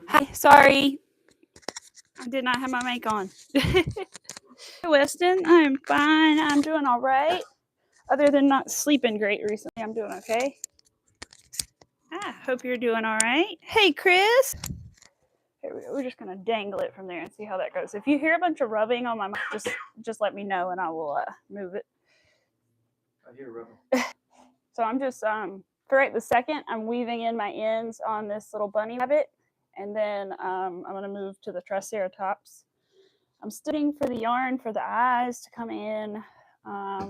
Hi, sorry. I did not have my mic on. Hey, Weston, I'm fine. I'm doing all right. Other than not sleeping great recently, I'm doing okay. Hope you're doing all right. Hey, Chris. We're just going to dangle it from there and see how that goes. If you hear a bunch of rubbing on my mic, just let me know and I will move it. I hear rubbing. So I'm just, for right this second, I'm weaving in my ends on this little bunny rabbit. And then I'm going to move to the Triceratops. I'm studying for the yarn for the eyes to come in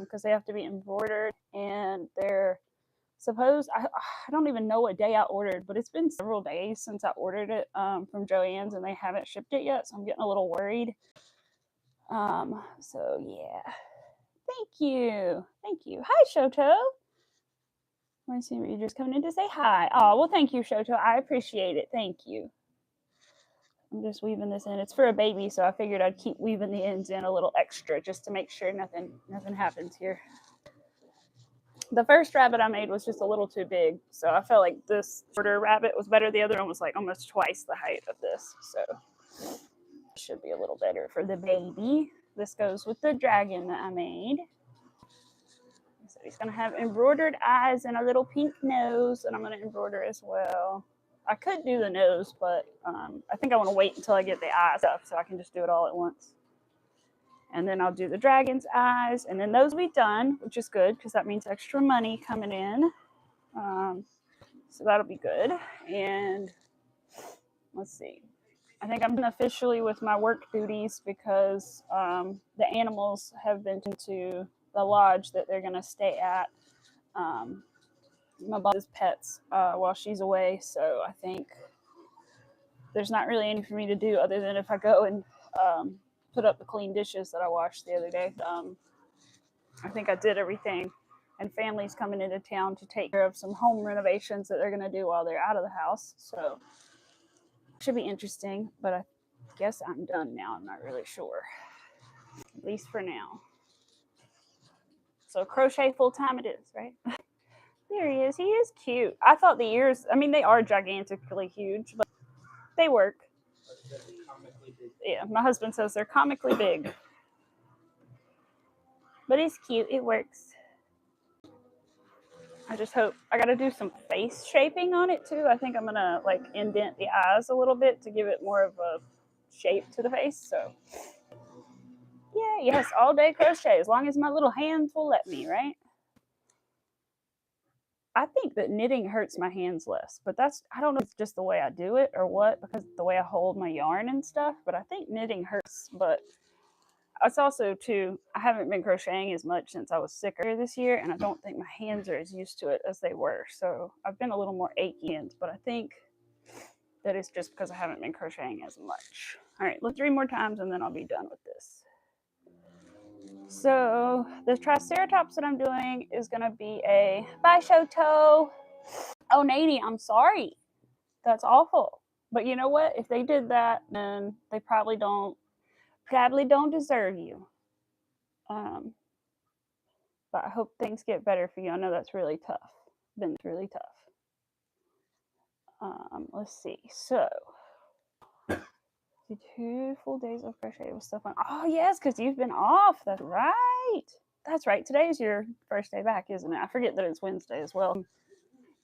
because they have to be embroidered. And they're supposed, I don't even know what day I ordered, but it's been several days since I ordered it from Joann's and they haven't shipped it yet. So I'm getting a little worried. So yeah. Thank you. Thank you. Hi, Shoto. I see you're just coming in to say hi. Oh, well, thank you, Shoto. I appreciate it. Thank you. I'm just weaving this in. It's for a baby, so I figured I'd keep weaving the ends in a little extra just to make sure nothing happens here. The first rabbit I made was just a little too big, so I felt like this shorter rabbit was better. The other one was like almost twice the height of this, so it should be a little better for the baby. This goes with the dragon that I made. So he's going to have embroidered eyes and a little pink nose, and I'm going to embroider as well. I could do the nose, but I think I want to wait until I get the eye stuff so I can just do it all at once. And then I'll do the dragon's eyes, and then those will be done, which is good because that means extra money coming in. So that'll be good. And let's see. I think I'm done officially with my work duties because the animals have been to the lodge that they're going to stay at. My boss's pets while she's away, so I think there's not really anything for me to do other than if I go and put up the clean dishes that I washed the other day. I think I did everything, and family's coming into town to take care of some home renovations that they're going to do while they're out of the house, so it should be interesting, but I guess I'm done now. I'm not really sure, at least for now. So crochet full time it is, right? There he is. He is cute. I thought the ears, I mean, they are gigantically huge, but they work. Yeah, my husband says they're comically big. But he's cute. It works. I just hope. I got to do some face shaping on it, too. I think I'm going to, like, indent the eyes a little bit to give it more of a shape to the face. So, yeah, yes, all day crochet, as long as my little hands will let me, right? I think that knitting hurts my hands less, but I don't know if it's just the way I do it or what, because the way I hold my yarn and stuff, but I think knitting hurts, but it's also too, I haven't been crocheting as much since I was sick earlier this year, and I don't think my hands are as used to it as they were, so I've been a little more achy hands, but I think that it's just because I haven't been crocheting as much. All right, let's 3 more times and then I'll be done with this. So the Triceratops that I'm doing is going to be a, bye Shoto. Oh, Nady, I'm sorry. That's awful. But you know what? If they did that, then they probably don't deserve you. But I hope things get better for you. I know that's really tough. Been really tough. Let's see. So 2 full days of crochet was so fun. Oh yes, because you've been off. That's right. That's right. Today is your first day back, isn't it? I forget that it's Wednesday as well. I'm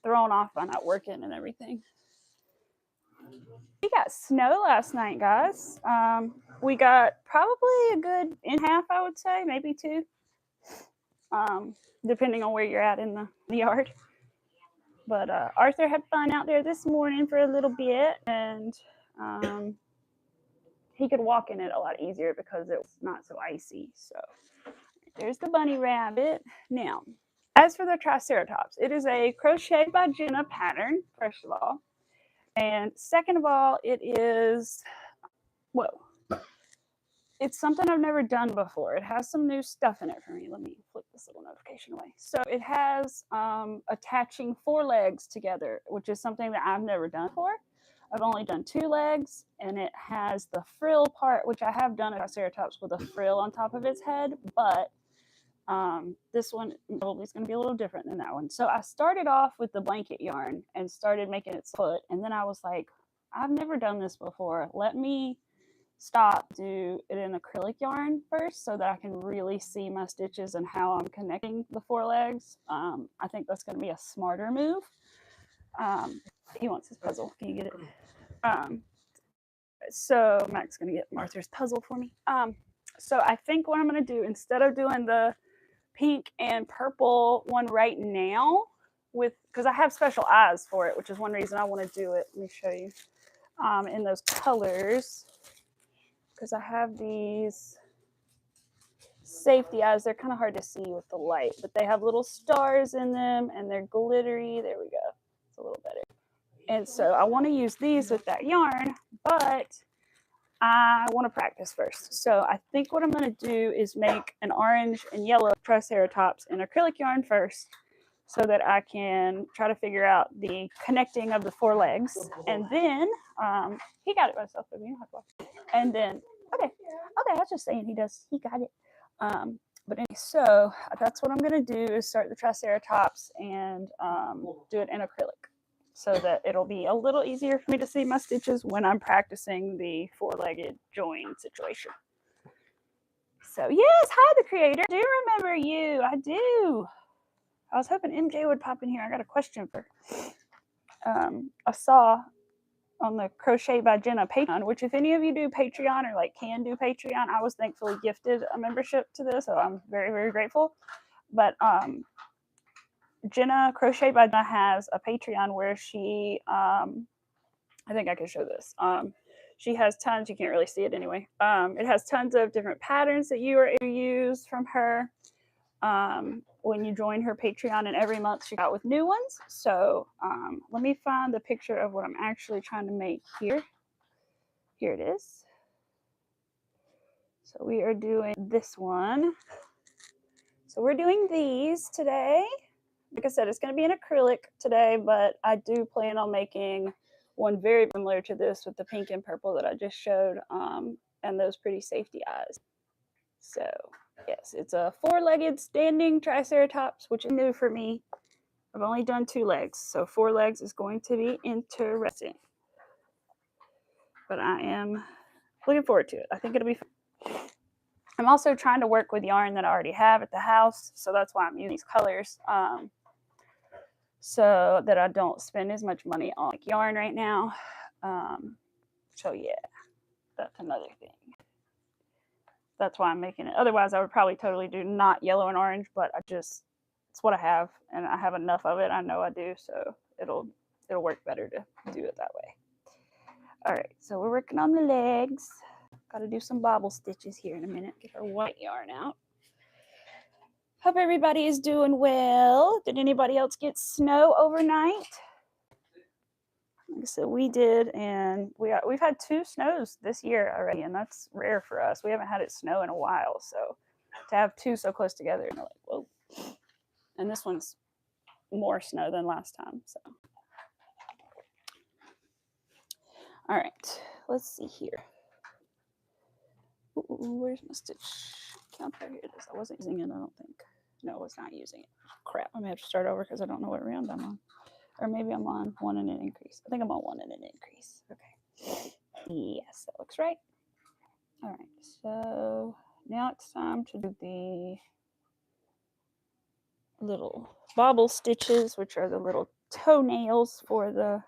thrown off by not working and everything. We got snow last night, guys. We got probably a good half, I would say, maybe 2, depending on where you're at in the yard. But Arthur had fun out there this morning for a little bit, and he could walk in it a lot easier because it was not so icy. So there's the bunny rabbit. Now, as for the Triceratops, it is a Crochetbygenna pattern, first of all. And second of all, it is, whoa, it's something I've never done before. It has some new stuff in it for me. Let me flip this little notification away. So it has attaching 4 legs together, which is something that I've never done before. I've only done 2 legs, and it has the frill part, which I have done a Triceratops with a frill on top of its head, but this one probably is going to be a little different than that one. So I started off with the blanket yarn and started making its foot, and then I was like, I've never done this before. Let me stop, do it in acrylic yarn first so that I can really see my stitches and how I'm connecting the forelegs. I think that's going to be a smarter move. He wants his puzzle. Can you get it? So Mac's going to get Martha's puzzle for me. So I think what I'm going to do, instead of doing the pink and purple one right now, because I have special eyes for it, which is one reason I want to do it. Let me show you in those colors, because I have these safety eyes. They're kind of hard to see with the light, but they have little stars in them and they're glittery. There we go. It's a little better. And so I want to use these with that yarn, but I want to practice first. So I think what I'm going to do is make an orange and yellow Triceratops in acrylic yarn first, so that I can try to figure out the connecting of the forelegs. And then, he got it by himself, but you don't have to watch. And then, okay, I was just saying he got it. But anyway, so that's what I'm going to do, is start the Triceratops and do it in acrylic, so that it'll be a little easier for me to see my stitches when I'm practicing the four-legged join situation. So yes, hi the creator. I do remember you. I do. I was hoping MJ would pop in here. I got a question for I saw on the Crochetbygenna Patreon, which if any of you do Patreon or like can do Patreon, I was thankfully gifted a membership to this, so I'm very, very grateful. But Jenna Crochetbygenna has a Patreon where she I think I can show this. She has tons, you can't really see it anyway. It has tons of different patterns that you are able to use from her when you join her Patreon, and every month she got with new ones. So let me find the picture of what I'm actually trying to make here. Here it is. So we are doing this one. So we're doing these today. Like I said, it's going to be an acrylic today, but I do plan on making one very similar to this with the pink and purple that I just showed, and those pretty safety eyes. So yes, it's a four-legged standing Triceratops, which is new for me. I've only done 2 legs, so 4 legs is going to be interesting. But I am looking forward to it. I think it'll be fun. I'm also trying to work with yarn that I already have at the house, so that's why I'm using these colors, so that I don't spend as much money on like yarn right now. So yeah, that's another thing. That's why I'm making it. Otherwise, I would probably totally do not yellow and orange, but it's what I have, and I have enough of it. I know I do, so it'll work better to do it that way. All right, so we're working on the legs. Got to do some bobble stitches here in a minute. Get our white yarn out. Hope everybody is doing well. Did anybody else get snow overnight? Like I said, we did, and we've had 2 snows this year already, and that's rare for us. We haven't had it snow in a while, so to have 2 so close together, and like, whoa. And this one's more snow than last time. So, all right, let's see here. Ooh, where's my stitch counter? Here it is. I wasn't using it, I don't think. No, I was not using it. Crap, I may have to start over because I don't know what round I'm on. Or maybe I'm on 1 and an increase. I think I'm on 1 and an increase. Okay. Yes, that looks right. All right, so now it's time to do the little bobble stitches, which are the little toenails for the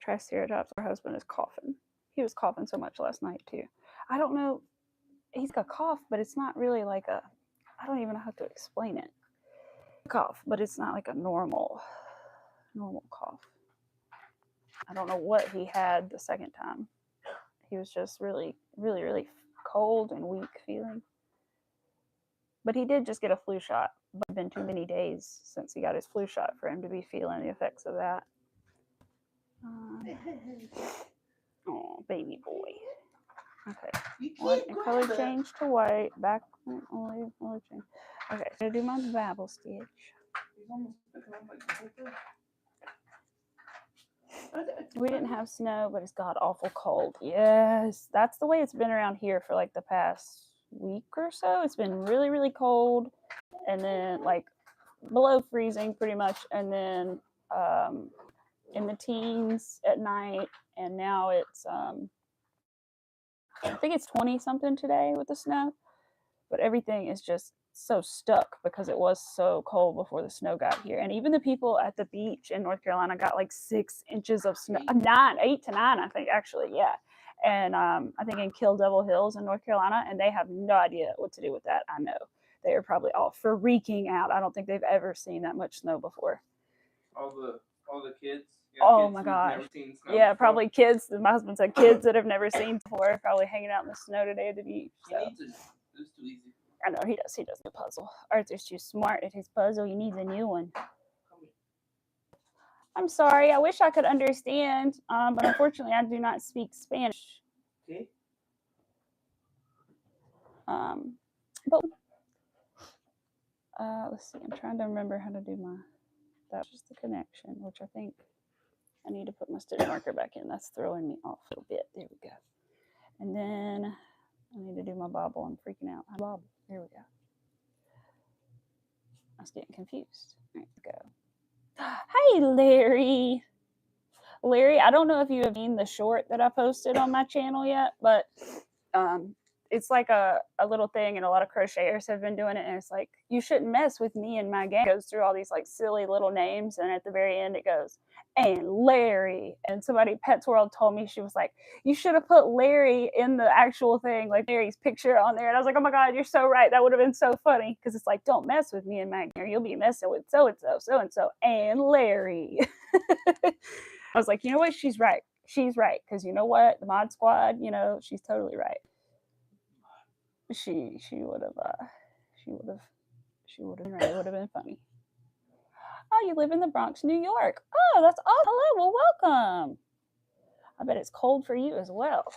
Triceratops. Our husband is coughing. He was coughing so much last night too. I don't know. He's got a cough, but it's not really like a, I don't even know how to explain it. Cough, but it's not like a normal cough. I don't know what he had the second time. He was just really, really, really cold and weak feeling. But he did just get a flu shot. But it's been too many days since he got his flu shot for him to be feeling the effects of that. Oh, baby boy. Okay. One color change to white. Back only color change. Okay, I'm gonna do my babble stitch. We didn't have snow, but it's got awful cold. Yes, that's the way it's been around here for like the past week or so. It's been really, really cold, and then like below freezing pretty much, and then in the teens at night, and now it's I think it's 20 something today with the snow, but everything is just so stuck because it was so cold before the snow got here. And even the people at the beach in North Carolina got like 6 inches of snow, 8 to 9, I think, actually, yeah. And I think in Kill Devil Hills in North Carolina, and they have no idea what to do with that. I know they are probably all freaking out. I don't think they've ever seen that much snow before. All the kids. Oh kids my who've gosh. Never seen snow Yeah, before. probably kids. My husband said kids that have never seen before, probably hanging out in the snow today at the beach. So. He needs it. It's too easy. I know he does. He does the puzzle. Arthur's too smart at his puzzle. He needs a new one. I'm sorry. I wish I could understand, but unfortunately, I do not speak Spanish. Okay. But let's see. I'm trying to remember how to do my. That's just the connection, which I think I need to put my stitch marker back in. That's throwing me off a bit. There we go. And then I need to do my bobble. I'm freaking out. Bobble. There we go. I was getting confused. There we go. Hey, Larry. Larry, I don't know if you have seen the short that I posted on my channel yet, but it's like a little thing, and a lot of crocheters have been doing it, and it's like, you shouldn't mess with me and my gang. It goes through all these like silly little names, and at the very end it goes, and Larry. And somebody, Pets World, told me, she was like, you should have put Larry in the actual thing, like Larry's picture on there. And I was like, oh my God, you're so right. That would have been so funny, because it's like, don't mess with me and my gang. You'll be messing with so-and-so, so-and-so, and Larry. I was like, you know what? She's right. She's right. Because you know what? The Mod Squad, you know, she's totally right. She would have been right. It would have been funny. Oh, you live in the Bronx, New York. Oh, that's awesome. Hello, well, welcome. I bet it's cold for you as well.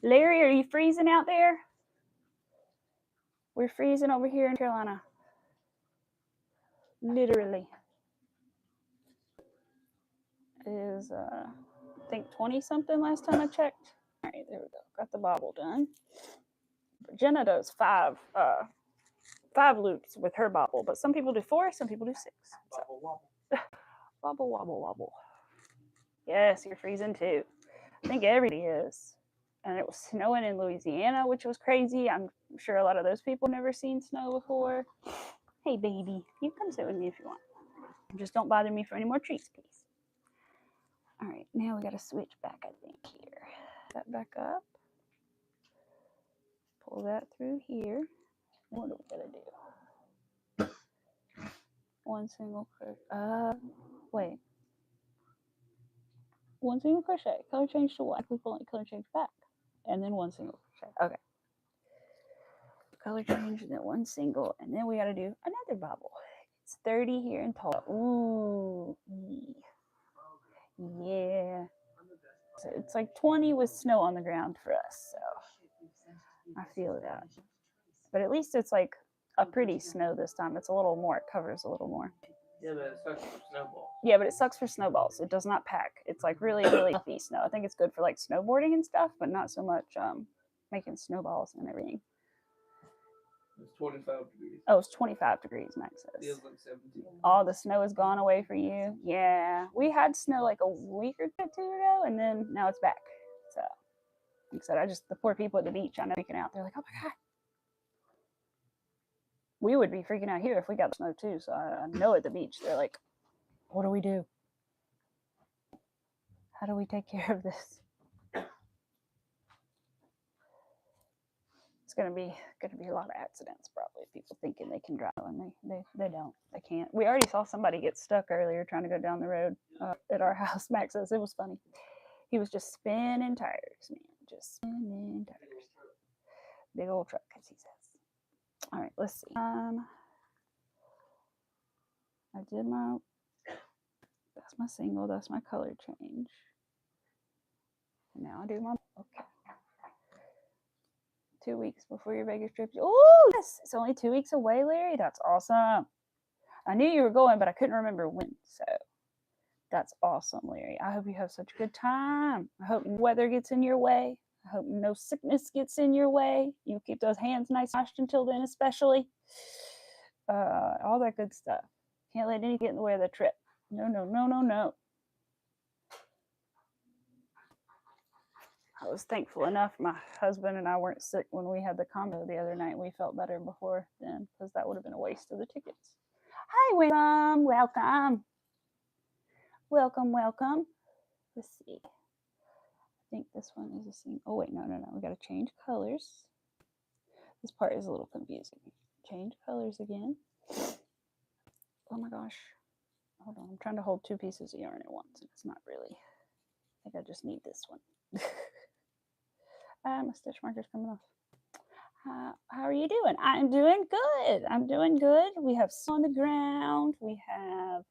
Larry, are you freezing out there? We're freezing over here in Carolina. Literally. It is I think 20 something last time I checked. All right, there we go. Got the bobble done. Jenna does 5 loops with her bobble, but some people do 4, some people do 6. So. Wobble, wobble. Wobble, wobble, wobble. Yes, you're freezing too. I think everybody is. And it was snowing in Louisiana, which was crazy. I'm sure a lot of those people have never seen snow before. Hey, baby, you come sit with me if you want. Just don't bother me for any more treats, please. All right, now we got to switch back, I think, here. That back up. Pull that through here. What are we going to do? 1 single crochet. Wait. 1 single crochet. Color change to what? We pull it, color change back. And then 1 single crochet. Okay. Color change, and then 1 single. And then we got to do another bobble. It's 30 here in total. Ooh. Yeah. So it's like 20 with snow on the ground for us. So I feel that. But at least it's like a pretty snow this time. It's a little more. It covers a little more. Yeah, but it sucks for snowballs. Yeah, but it sucks for snowballs. It does not pack. It's like really, really fluffy snow. I think it's good for like snowboarding and stuff, but not so much making snowballs and everything. It's 25 degrees. Oh, it's 25 degrees, Max says. Feels like 17. All the snow has gone away for you. Yeah, we had snow like a week or 2 ago, and then now it's back. So, like I said, the poor people at the beach, I know, freaking out. They're like, oh my God. We would be freaking out here if we got snow too. So I know at the beach, they're like, what do we do? How do we take care of this? It's gonna be a lot of accidents probably. People thinking they can drive and they don't. They can't. We already saw somebody get stuck earlier trying to go down the road at our house. Max says it was funny. He was just spinning tires, man. Just spinning tires. Big old truck, as he says. All right, let's see. I did my. That's my single. That's my color change. And now I do my. Okay. 2 weeks before your Vegas trip. Oh, yes. It's only 2 weeks away, Larry. That's awesome. I knew you were going, but I couldn't remember when. So that's awesome, Larry. I hope you have such a good time. I hope no weather gets in your way. I hope no sickness gets in your way. You keep those hands nice washed until then, especially. All that good stuff. Can't let anything get in the way of the trip. No, no, no, no, no. was thankful enough my husband and I weren't sick when we had the combo the other night. We felt better before then, because that would have been a waste of the tickets. Hi, welcome, welcome. Welcome, welcome. Let's see. I think this one is the same. Oh, wait, no. We got to change colors. This part is a little confusing. Change colors again. Oh my gosh. Hold on. I'm trying to hold two pieces of yarn at once. It's not really. I think I just need this one. My stitch marker's coming off. How are you doing? I'm doing good. I'm doing good. We have snow on the ground. We have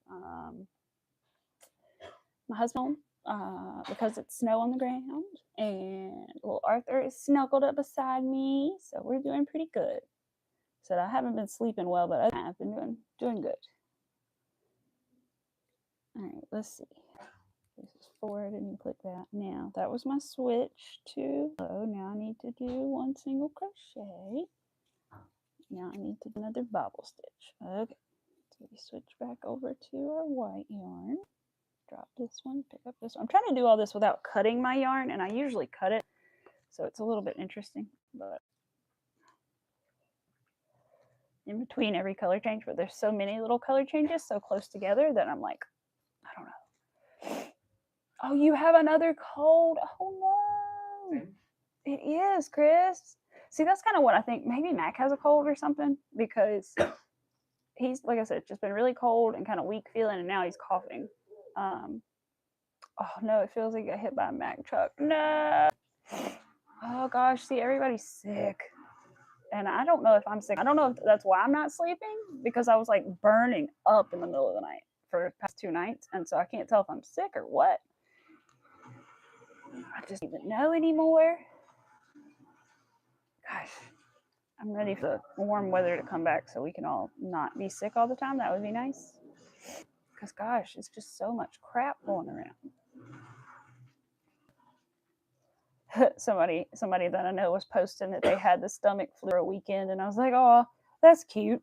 my husband because it's snow on the ground, and little Arthur is snuggled up beside me, so we're doing pretty good. So I haven't been sleeping well, but I've been doing good. All right, let's see. This is forward, and you click that. Now that was my switch to. Oh, now I need to do one single crochet. Now I need to do another bobble stitch. Okay, so we switch back over to our white yarn. Drop this one, pick up this one. I'm trying to do all this without cutting my yarn, and I usually cut it, so it's a little bit interesting. But in between every color change, but there's so many little color changes so close together that I'm like, I don't know. Oh, you have another cold. Oh no. It is, Chris. See, that's kind of what I think. Maybe Mac has a cold or something, because he's, like I said, just been really cold and kind of weak feeling, and now he's coughing. Oh no, it feels like I got hit by a Mac truck. No. Oh gosh, see, everybody's sick. And I don't know if I'm sick. I don't know if that's why I'm not sleeping, because I was like burning up in the middle of the night for the past 2 nights. And so I can't tell if I'm sick or what. I just don't even know anymore. Gosh, I'm ready for the warm weather to come back so we can all not be sick all the time. That would be nice. Because gosh, it's just so much crap going around. Somebody that I know was posting that they had the stomach flu for a weekend, and I was like, oh, that's cute.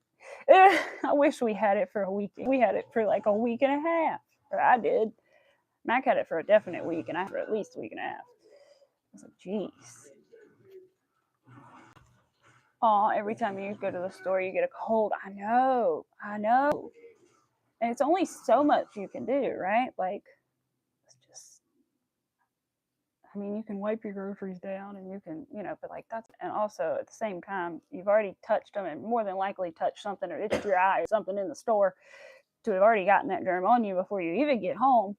I wish we had it for a weekend. We had it for like a week and a half. Or I did. Mac had it for a definite week, and I for at least a week and a half. I was like, geez. Oh, every time you go to the store, you get a cold. I know. And it's only so much you can do, right? Like, it's just, I mean, you can wipe your groceries down, and you can, but like that's, and also at the same time, you've already touched them, and more than likely touched something or itched your eye or something in the store to have already gotten that germ on you before you even get home.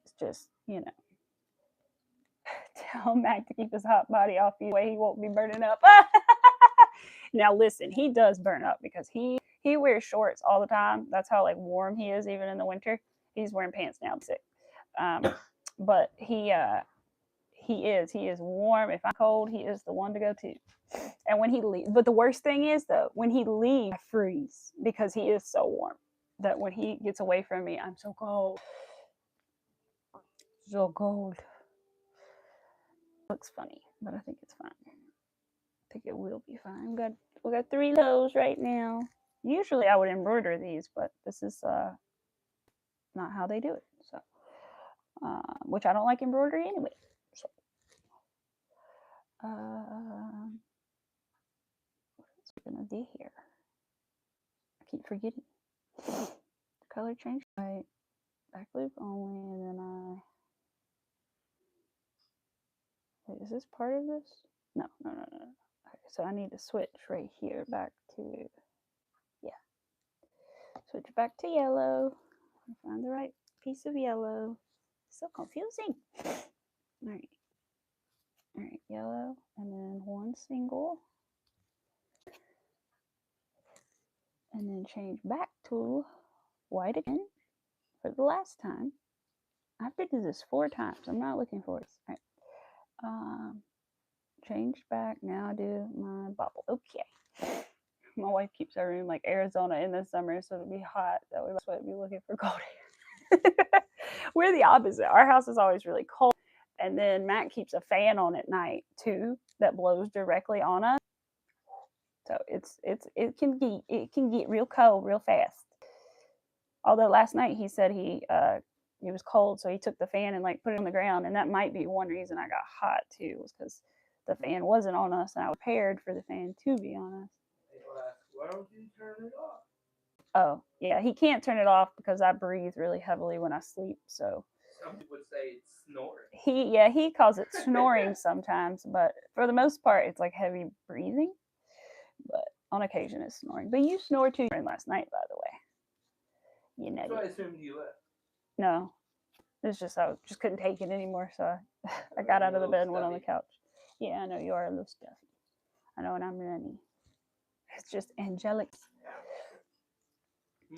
It's just, tell Mac to keep his hot body off you, way he won't be burning up. Now listen, he does burn up because he wears shorts all the time. That's how like warm he is, even in the winter. He's wearing pants now. I'm sick. But he is warm. If I'm cold, he is the one to go to. And when he leaves, but the worst thing is though, when he leaves, I freeze because he is so warm that when he gets away from me, I'm so cold. So cold. Looks funny, but I think it's fine. I think it will be fine. We got 3 lows right now. Usually I would embroider these, but this is not how they do it. So, which I don't like embroidery anyway. So, what else are we gonna do here? I keep forgetting. The color change. Right, back loop only, and then wait, is this part of this? No. Okay, so I need to switch right here back to, switch back to yellow. Find the right piece of yellow. So confusing. All right, yellow, and then 1 single, and then change back to white again for the last time. I have to do this 4 times. I'm not looking for it. All right. Change back. Now do my bubble. Okay. My wife keeps our room like Arizona in the summer, so it'll be hot. That way that's why I'd be looking for cold air. We're the opposite. Our house is always really cold. And then Matt keeps a fan on at night too that blows directly on us. So it can get real cold real fast. Although last night he said he It was cold, so he took the fan and like put it on the ground, and that might be one reason I got hot too, was because the fan wasn't on us, and I was prepared for the fan to be on us. People ask, why don't you turn it off? Oh, yeah, he can't turn it off because I breathe really heavily when I sleep, so. Some people would say it's snoring. He calls it snoring sometimes, but for the most part, it's like heavy breathing. But on occasion, it's snoring. But you snore too last night, by the way. You know. So I assumed you left. No, it's just I just couldn't take it anymore, so I got out of the bed and went on the couch. Yeah, I know you are a little stuffy. I know, and I'm runny. It's just angelic.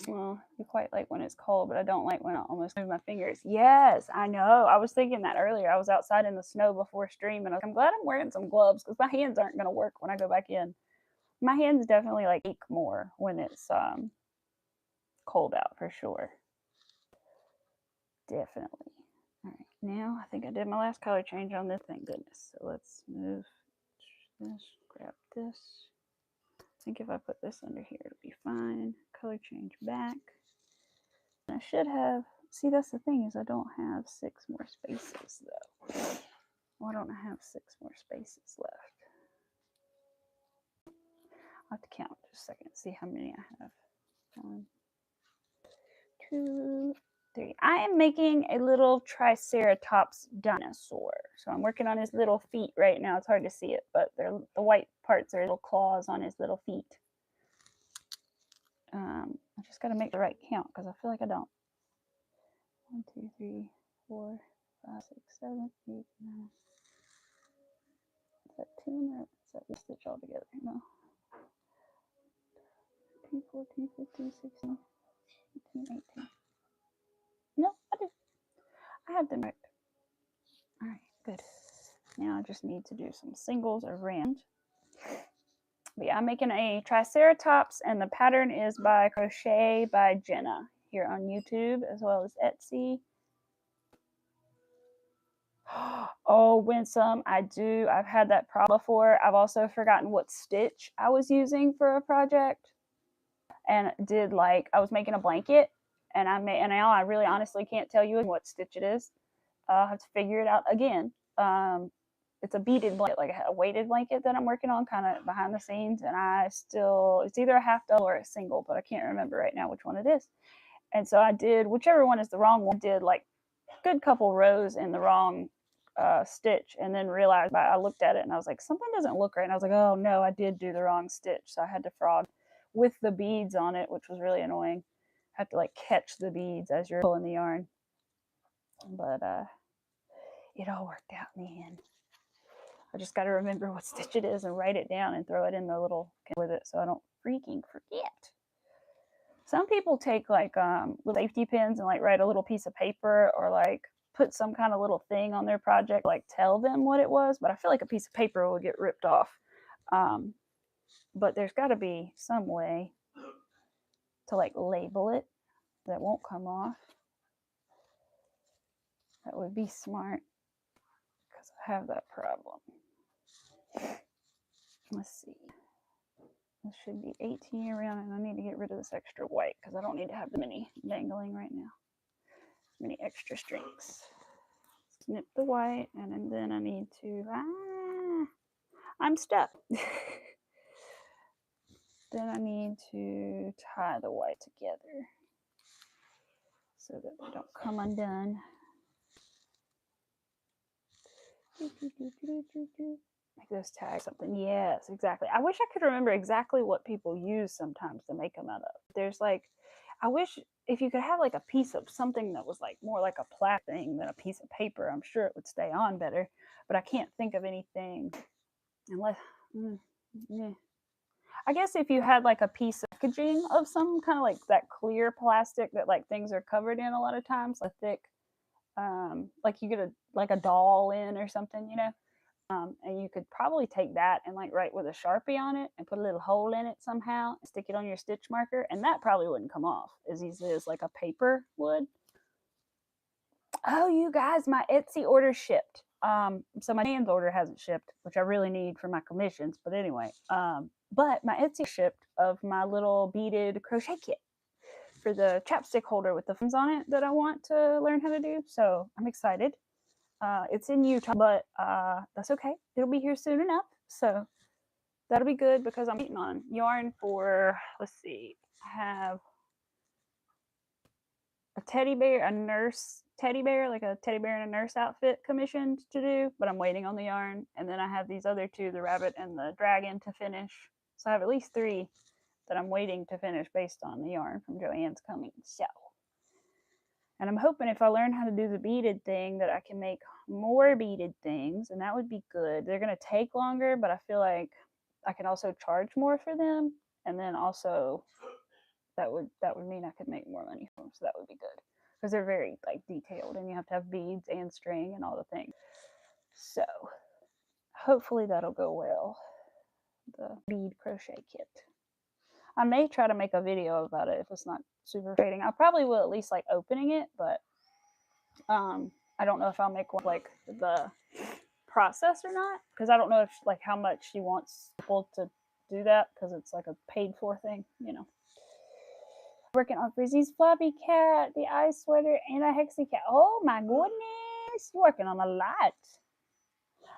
Well, you quite like when it's cold, but I don't like when I almost move my fingers. Yes, I know. I was thinking that earlier. I was outside in the snow before stream, and I'm glad I'm wearing some gloves because my hands aren't going to work when I go back in. My hands definitely like ache more when it's cold out for sure. Definitely. All right, now I think I did my last color change on this. Thank goodness. So let's move this, grab this. I think if I put this under here, it'll be fine. Color change back. I should have, see, that's the thing, is I don't have 6 more spaces though. Why don't I have 6 more spaces left? I'll have to count just a second, see how many I have. 1, 2, 3. I am making a little Triceratops dinosaur. So I'm working on his little feet right now. It's hard to see it, but the white parts are little claws on his little feet. I just got to make the right count because I feel like I don't. 1, 2, 3, 4, 5, 6, 7, 8, 9. Is that 10 or is that we stitch all together? No. 13, 14, 15, 16, 17, 18. No, I do. I have them right. All right, good. Now I just need to do some singles around. But yeah, I'm making a Triceratops, and the pattern is by Crochetbygenna here on YouTube as well as Etsy. Oh, Winsome, I do. I've had that problem before. I've also forgotten what stitch I was using for a project, and did like I was making a blanket, and now I really honestly can't tell you what stitch it is. I'll have to figure it out again. It's a beaded blanket, like a weighted blanket that I'm working on, kind of behind the scenes, and it's either a half double or a single, but I can't remember right now which one it is. And so I did whichever one is the wrong one. Did like a good couple rows in the wrong stitch, and then realized I looked at it and I was like, something doesn't look right, and I was like, oh no, I did do the wrong stitch. So I had to frog with the beads on it, which was really annoying. I have to like catch the beads as you're pulling the yarn, but it all worked out in the end. I just got to remember what stitch it is and write it down and throw it in the little with it so I don't freaking forget. Some people take like little safety pins and like write a little piece of paper, or like put some kind of little thing on their project, like tell them what it was, but I feel like a piece of paper will get ripped off. But there's got to be some way to like label it that won't come off. That would be smart because I have that problem. Let's see. This should be 18 around, and I need to get rid of this extra white because I don't need to have the many dangling right now. Many extra strings. Snip the white, and then I need to, I'm stuck. Then I need to tie the white together so that they don't come undone. Make those tags something. Yes, exactly. I wish I could remember exactly what people use sometimes to make them out of. There's like, I wish if you could have like a piece of something that was like more like a plastic thing than a piece of paper, I'm sure it would stay on better. But I can't think of anything unless, I guess if you had like a piece of packaging of some kind of like that clear plastic that like things are covered in a lot of times, a thick, like you get a doll in or something, you know. And you could probably take that and like write with a Sharpie on it and put a little hole in it somehow and stick it on your stitch marker, and that probably wouldn't come off as easily as like a paper would. Oh, you guys, my Etsy order shipped. So my Dan's order hasn't shipped, which I really need for my commissions, but anyway, but my Etsy shipped of my little beaded crochet kit for the chapstick holder with the fins on it that I want to learn how to do. So I'm excited. It's in Utah, but that's okay. It'll be here soon enough. So that'll be good because I'm waiting on yarn for, let's see, I have a teddy bear, a nurse teddy bear, like a teddy bear in a nurse outfit commissioned to do, but I'm waiting on the yarn. And then I have these other two, the rabbit and the dragon, to finish. So I have at least 3 that I'm waiting to finish based on the yarn from Joanne's coming. So, and I'm hoping if I learn how to do the beaded thing that I can make more beaded things, and that would be good. They're going to take longer, but I feel like I can also charge more for them, and then also that would mean I could make more money from them, so that would be good because they're very like detailed, and you have to have beads and string and all the things. So hopefully that'll go well. The bead crochet kit. I may try to make a video about it if it's not super frustrating. I probably will at least like opening it, but I don't know if I'll make one like the process or not, because I don't know if like how much she wants people to do that, because it's like a paid for thing, you know. Working on Frizzy's floppy cat, the ice sweater, and a hexy cat. Oh my goodness, you're working on a lot.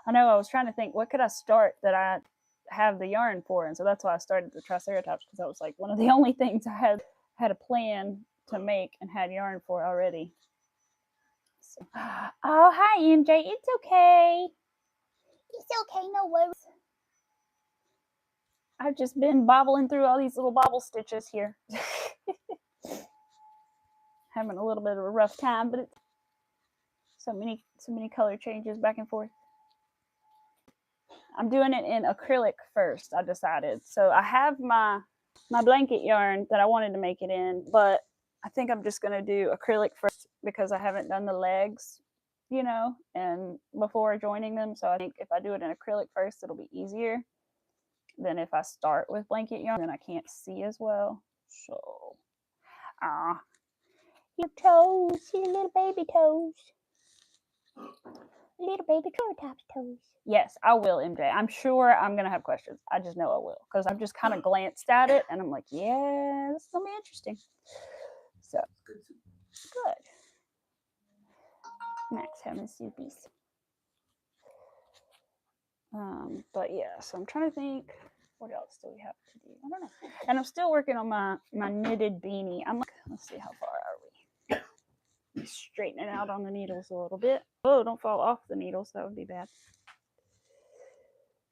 I know, I was trying to think what could I start that I have the yarn for, and so that's why I started the Triceratops, because that was like one of the only things I had a plan to make and had yarn for already. So, oh hi MJ, it's okay. It's okay, no worries. I've just been bobbling through all these little bobble stitches here. Having a little bit of a rough time, but it's so many color changes back and forth. I'm doing it in acrylic first, I decided. So I have my blanket yarn that I wanted to make it in, but I think I'm just going to do acrylic first because I haven't done the legs, you know, and before joining them. So I think if I do it in acrylic first, it'll be easier than if I start with blanket yarn, then I can't see as well. So, your toes, your little baby toes. Little baby Triceratops toes. Yes, I will, MJ. I'm sure I'm going to have questions. I just know I will, because I've just kind of glanced at it, and I'm like, yeah, this is going to be interesting. So, good. Max having soupies. But yeah, so I'm trying to think, what else do we have to do? I don't know. And I'm still working on my knitted beanie. I'm like, let's see, how far are we? Straighten it out on the needles a little bit. Oh, don't fall off the needles. That would be bad.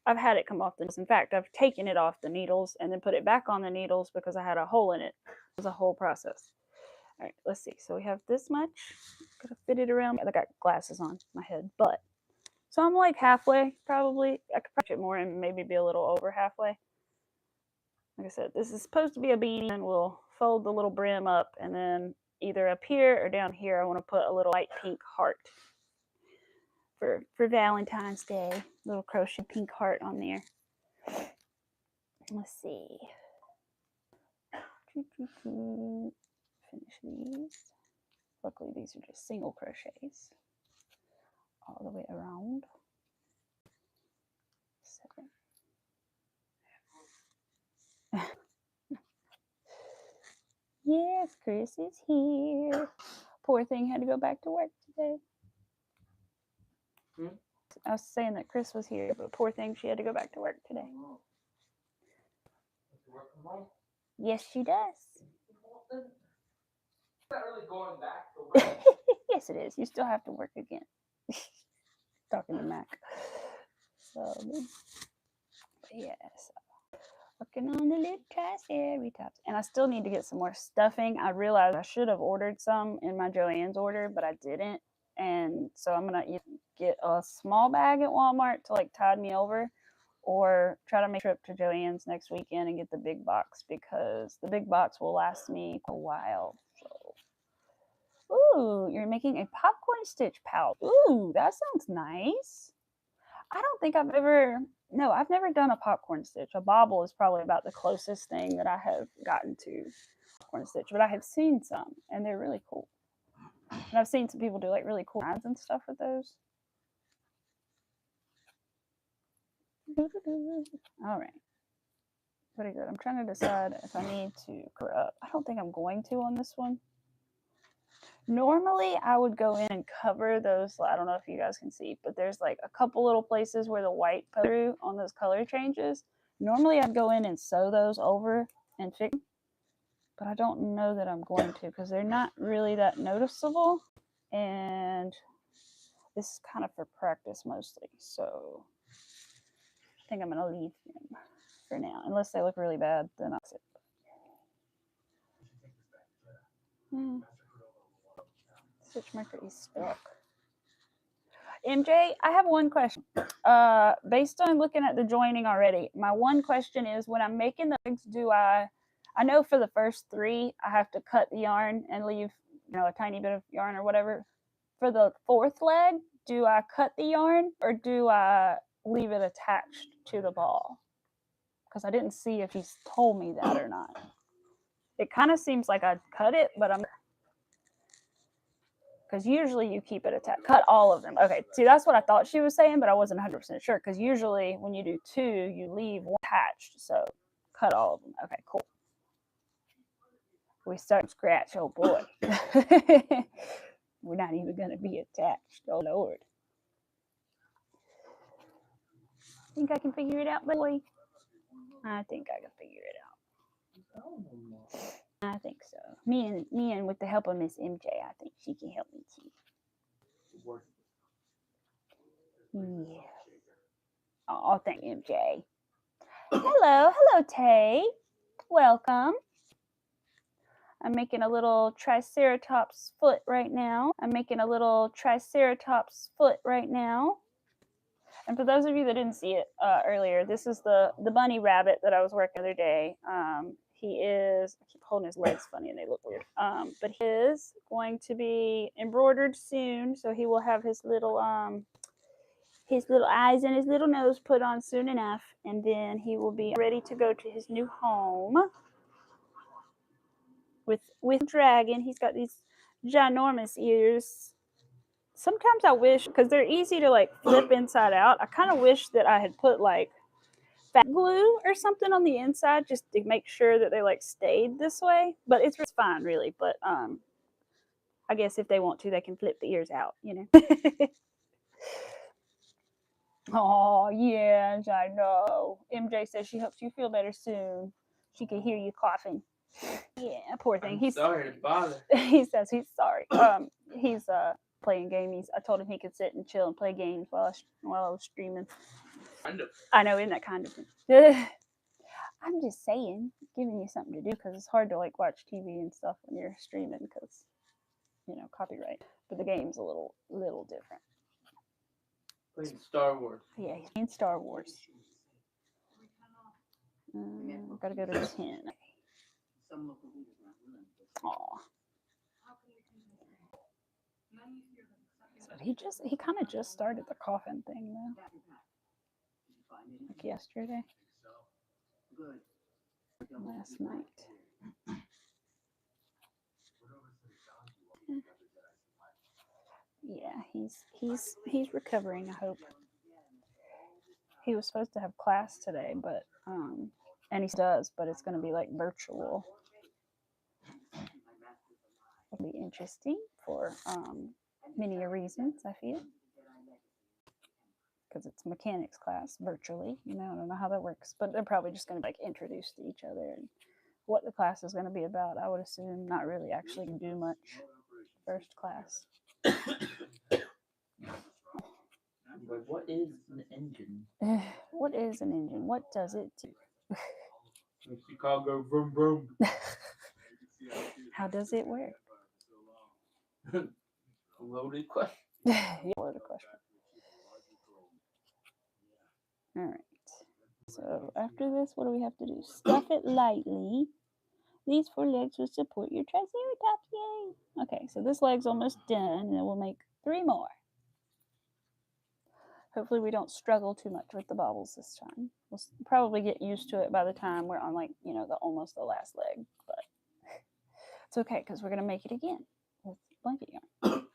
I've had it come off the needles. In fact, I've taken it off the needles and then put it back on the needles because I had a hole in it. It was a whole process. All right, let's see. So we have this much. Gotta fit it around. I got glasses on my head, but so I'm like halfway probably. I could push it more and maybe be a little over halfway. Like I said, this is supposed to be a beanie, and we'll fold the little brim up, and then either up here or down here, I want to put a little light pink heart for Valentine's Day. Little crochet pink heart on there. Let's see. Finish these. Luckily, these are just single crochets all the way around. 7. Yes, Chris is here. Poor thing had to go back to work today. I was saying that Chris was here, but poor thing, she had to go back to work today. Work from home? Yes, she does. Not really going back to work. Yes, it is. You still have to work again. Talking to Mac. So, yes. Working on the little Triceratops. And I still need to get some more stuffing. I realized I should have ordered some in my Joanne's order, but I didn't. And so I'm going to get a small bag at Walmart to like tide me over, or try to make a trip to Joanne's next weekend and get the big box, because the big box will last me a while. So, ooh, you're making a popcorn stitch pouch. Ooh, that sounds nice. I don't think I've never done a popcorn stitch. A bobble is probably about the closest thing that I have gotten to popcorn stitch, but I have seen some, and they're really cool. And I've seen some people do like really cool designs and stuff with those. All right. Pretty good. I'm trying to decide if I need to cover up. I don't think I'm going to on this one. Normally, I would go in and cover those. I don't know if you guys can see, but there's like a couple little places where the white put through on those color changes. Normally, I'd go in and sew those over and fix them, but I don't know that I'm going to because they're not really that noticeable. And this is kind of for practice mostly. So I think I'm going to leave them for now. Unless they look really bad, then I'll sit. Stitch marker is stuck. MJ, I have one question. Based on looking at the joining already, my one question is when I'm making the legs, I know for the first 3, I have to cut the yarn and leave, a tiny bit of yarn or whatever. For the 4th leg, do I cut the yarn or do I leave it attached to the ball? Because I didn't see if he's told me that or not. It kind of seems like I'd cut it, but I'm... Because usually you keep it attached. Cut all of them. Okay, see, that's what I thought she was saying, but I wasn't 100% sure. Because usually when you do 2, you leave one attached. So cut all of them. Okay, cool. We start from scratch. Oh, boy. We're not even going to be attached. Oh, Lord. Think I can figure it out, boy? I think I can figure it out. I think so. Me and with the help of Miss MJ, I think she can help me too. Yeah. Oh, thank MJ. Hello, Tay. Welcome. I'm making a little Triceratops foot right now. And for those of you that didn't see it earlier, this is the bunny rabbit that I was working the other day. He is, I keep holding his legs funny and they look weird. But he is going to be embroidered soon, so he will have his little eyes and his little nose put on soon enough, and then he will be ready to go to his new home with Dragon. He's got these ginormous ears. Sometimes I wish, because they're easy to like flip inside out, I kind of wish that I had put like fat glue or something on the inside just to make sure that they like stayed this way. But it's fine really. But I guess if they want to, they can flip the ears out, Oh, yes, I know. MJ says she hopes you feel better soon. She can hear you coughing. Yeah, poor thing. He's sorry to bother. He says he's sorry. He's playing games. I told him he could sit and chill and play games while I was streaming. Kind of. I know, isn't that kind of thing? I'm just saying, giving you something to do because it's hard to like watch TV and stuff when you're streaming because copyright. But the game's a little different. Playing Star Wars. Yeah, he's playing Star Wars. Gotta go to 10. Aw. So he kind of just started the coffin thing though. Like yesterday. Last night. Yeah, he's recovering, I hope. He was supposed to have class today, but and he does, but it's going to be like virtual. It'll be interesting for many reasons, I feel, because it's mechanics class virtually. I don't know how that works, but they're probably just going to like introduce to each other and what the class is going to be about. I would assume not really actually do much first class. But what is an engine? What is an engine? What does it do? Makes the car go vroom vroom. How does it work? Loaded question. Loaded question. All right. So after this, what do we have to do? Stuff it lightly. These 4 legs will support your Triceratops. Yay! Okay, so this leg's almost done, and then we'll make 3 more. Hopefully we don't struggle too much with the bobbles this time. We'll probably get used to it by the time we're on like, almost the last leg, but it's okay because we're going to make it again with blanket yarn.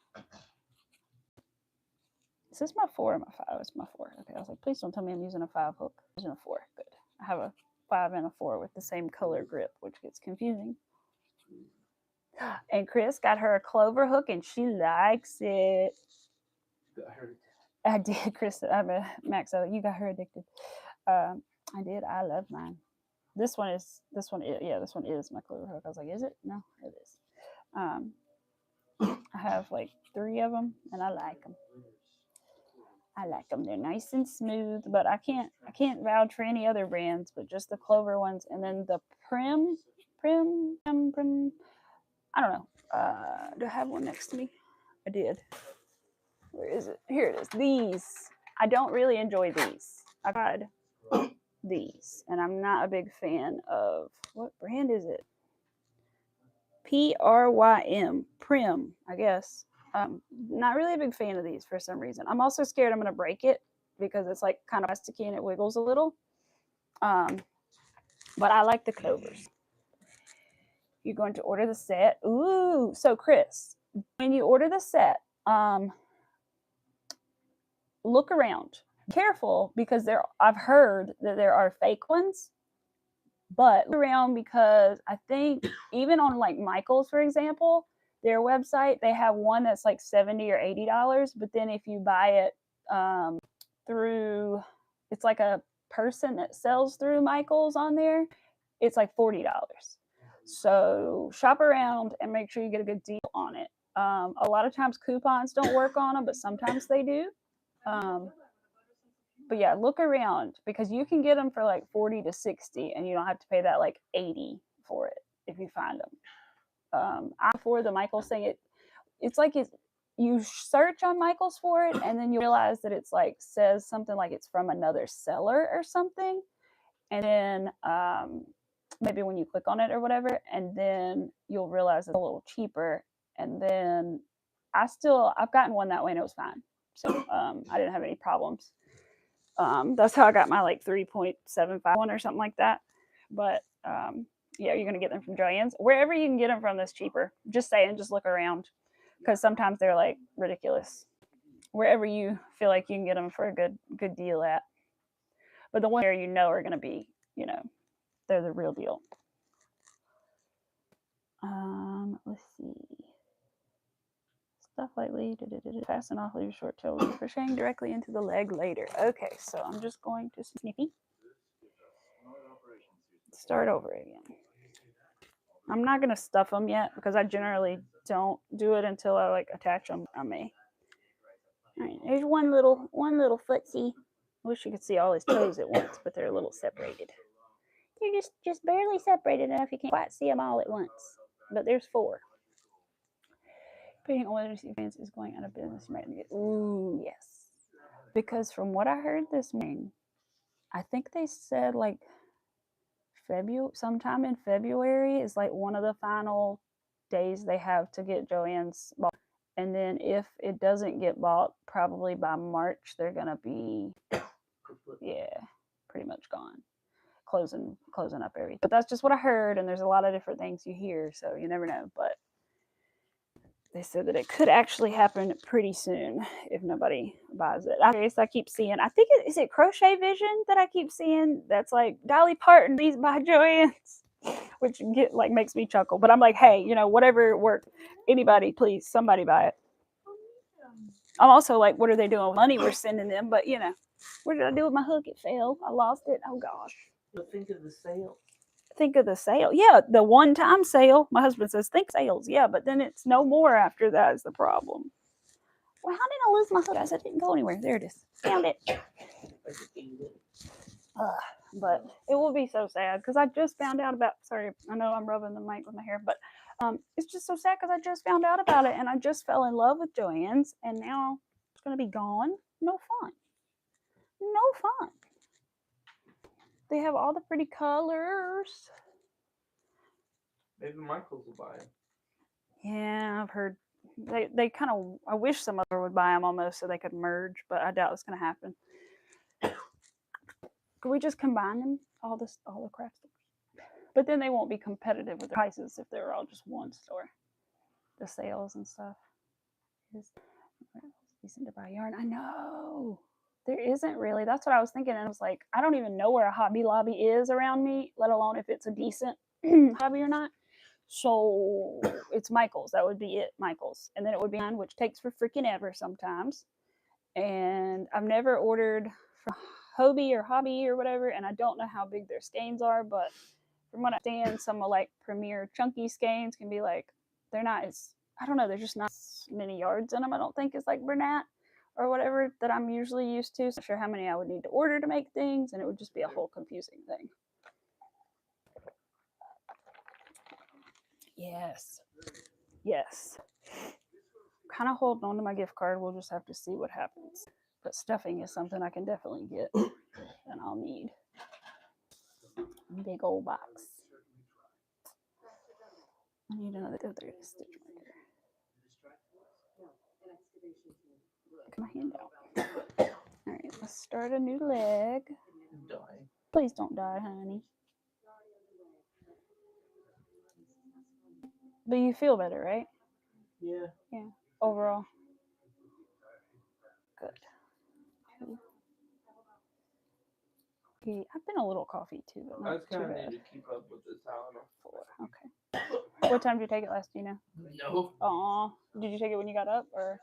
Is this my 4 or my 5? It's my 4. Okay, I was like, please don't tell me I'm using a 5 hook. I'm using a 4. Good. I have a 5 and a 4 with the same color grip, which gets confusing. And Chris got her a clover hook and she likes it. Got her. I did, Chris. Max, you got her addicted. I did. I love mine. This one is this one is my clover hook. I was like, is it? No, it is. I have like 3 of them and I like them. I like them. They're nice and smooth, but I can't vouch for any other brands, but just the clover ones. And then the Prim. I don't know. Do I have one next to me? I did. Where is it? Here it is. These. I don't really enjoy these. I've had these, and I'm not a big fan of, what brand is it? Prym. Prim, I guess. Not really a big fan of these for some reason. I'm also scared I'm going to break it because it's like kind of plasticky and it wiggles a little. But I like the clovers. You're going to order the set. Ooh, so Chris, when you order the set, look around. Careful because I've heard that there are fake ones, but look around because I think even on like Michael's, for example, their website, they have one that's like $70 or $80, but then if you buy it through, it's like a person that sells through Michael's on there, it's like $40. So shop around and make sure you get a good deal on it. A lot of times coupons don't work on them, but sometimes they do. But yeah, look around because you can get them for like 40 to 60 and you don't have to pay that like 80 for it if you find them. For the Michael's thing, it's like you search on Michael's for it and then you realize that it's like says something like it's from another seller or something. And then maybe when you click on it or whatever, and then you'll realize it's a little cheaper. And then I've gotten one that way and it was fine. So I didn't have any problems. That's how I got my like 3.75 one or something like that. But yeah, you're going to get them from Joann's. Wherever you can get them from that's cheaper. Just saying, just look around because sometimes they're like ridiculous. Wherever you feel like you can get them for a good deal at. But the ones you know are going to be, they're the real deal. Let's see. Stuff lightly, fasten off, leave short toe, crocheting directly into the leg later. Okay, so I'm just going to snippy. Start over again. I'm not gonna stuff them yet because I generally don't do it until I like attach them on me. All right, there's one little footsie. I wish you could see all his toes at once, but they're a little separated. They're just barely separated enough you can't quite see them all at once. But there's 4. Depending on whether this is going out of business, you might get. Ooh, yes. Because from what I heard this morning, I think they said like sometime in February is like one of the final days they have to get Joann's bought. And then if it doesn't get bought, probably by March they're gonna be pretty much gone. Closing up everything. But that's just what I heard, and there's a lot of different things you hear, so you never know. But they said that it could actually happen pretty soon if nobody buys it. I keep seeing, I think is it Crochet Vision that I keep seeing that's like Dolly Parton, these by Joann's, which makes me chuckle. But I'm like, hey, whatever works. Anybody, please, somebody buy it. I'm also like, what are they doing with money we're sending them? But what did I do with my hook? It fell. I lost it. Oh gosh. But think of the sale. Think of the sale. Yeah, the one-time sale. My husband says, think sales. Yeah, but then it's no more after that is the problem. Well, how did I lose my hook? Guys, I didn't go anywhere. There it is. Found it. But it will be so sad because I just found out about, sorry, I know I'm rubbing the mic with my hair, but it's just so sad because I just found out about it and I just fell in love with Joann's and now it's going to be gone. No fun. No fun. They have all the pretty colors. Maybe Michael's will buy them. Yeah, I've heard they kind of. I wish some other would buy them almost so they could merge, but I doubt it's going to happen. Could we just combine them, all the craft stores? But then they won't be competitive with the prices if they're all just one store. The sales and stuff. It's decent to buy yarn. I know. There isn't really. That's what I was thinking. And I was like, I don't even know where a Hobby Lobby is around me, let alone if it's a decent hobby or not. So it's Michael's. That would be it, Michael's. And then it would be mine, which takes for freaking ever sometimes. And I've never ordered from Hobby or Hobby or whatever, and I don't know how big their skeins are, but from what I understand, some of like Premier chunky skeins can be like, they're not as, I don't know, there's just not as many yards in them, I don't think, as like Bernat or whatever that I'm usually used to. So I'm not sure how many I would need to order to make things, and it would just be a whole confusing thing. Yes. Yes. Kind of holding on to my gift card. We'll just have to see what happens. But stuffing is something I can definitely get and I'll need. Big old box. I need another stitch marker. Look at my hand out. Alright, let's start a new leg. Die. Please don't die, honey. But you feel better, right? Yeah. Yeah. Overall. Good. I've been a little coffee too, but not too bad. I need to keep up with this Tylenol. Okay. What time did you take it last? Do you know? No. Aw. Did you take it when you got up, or?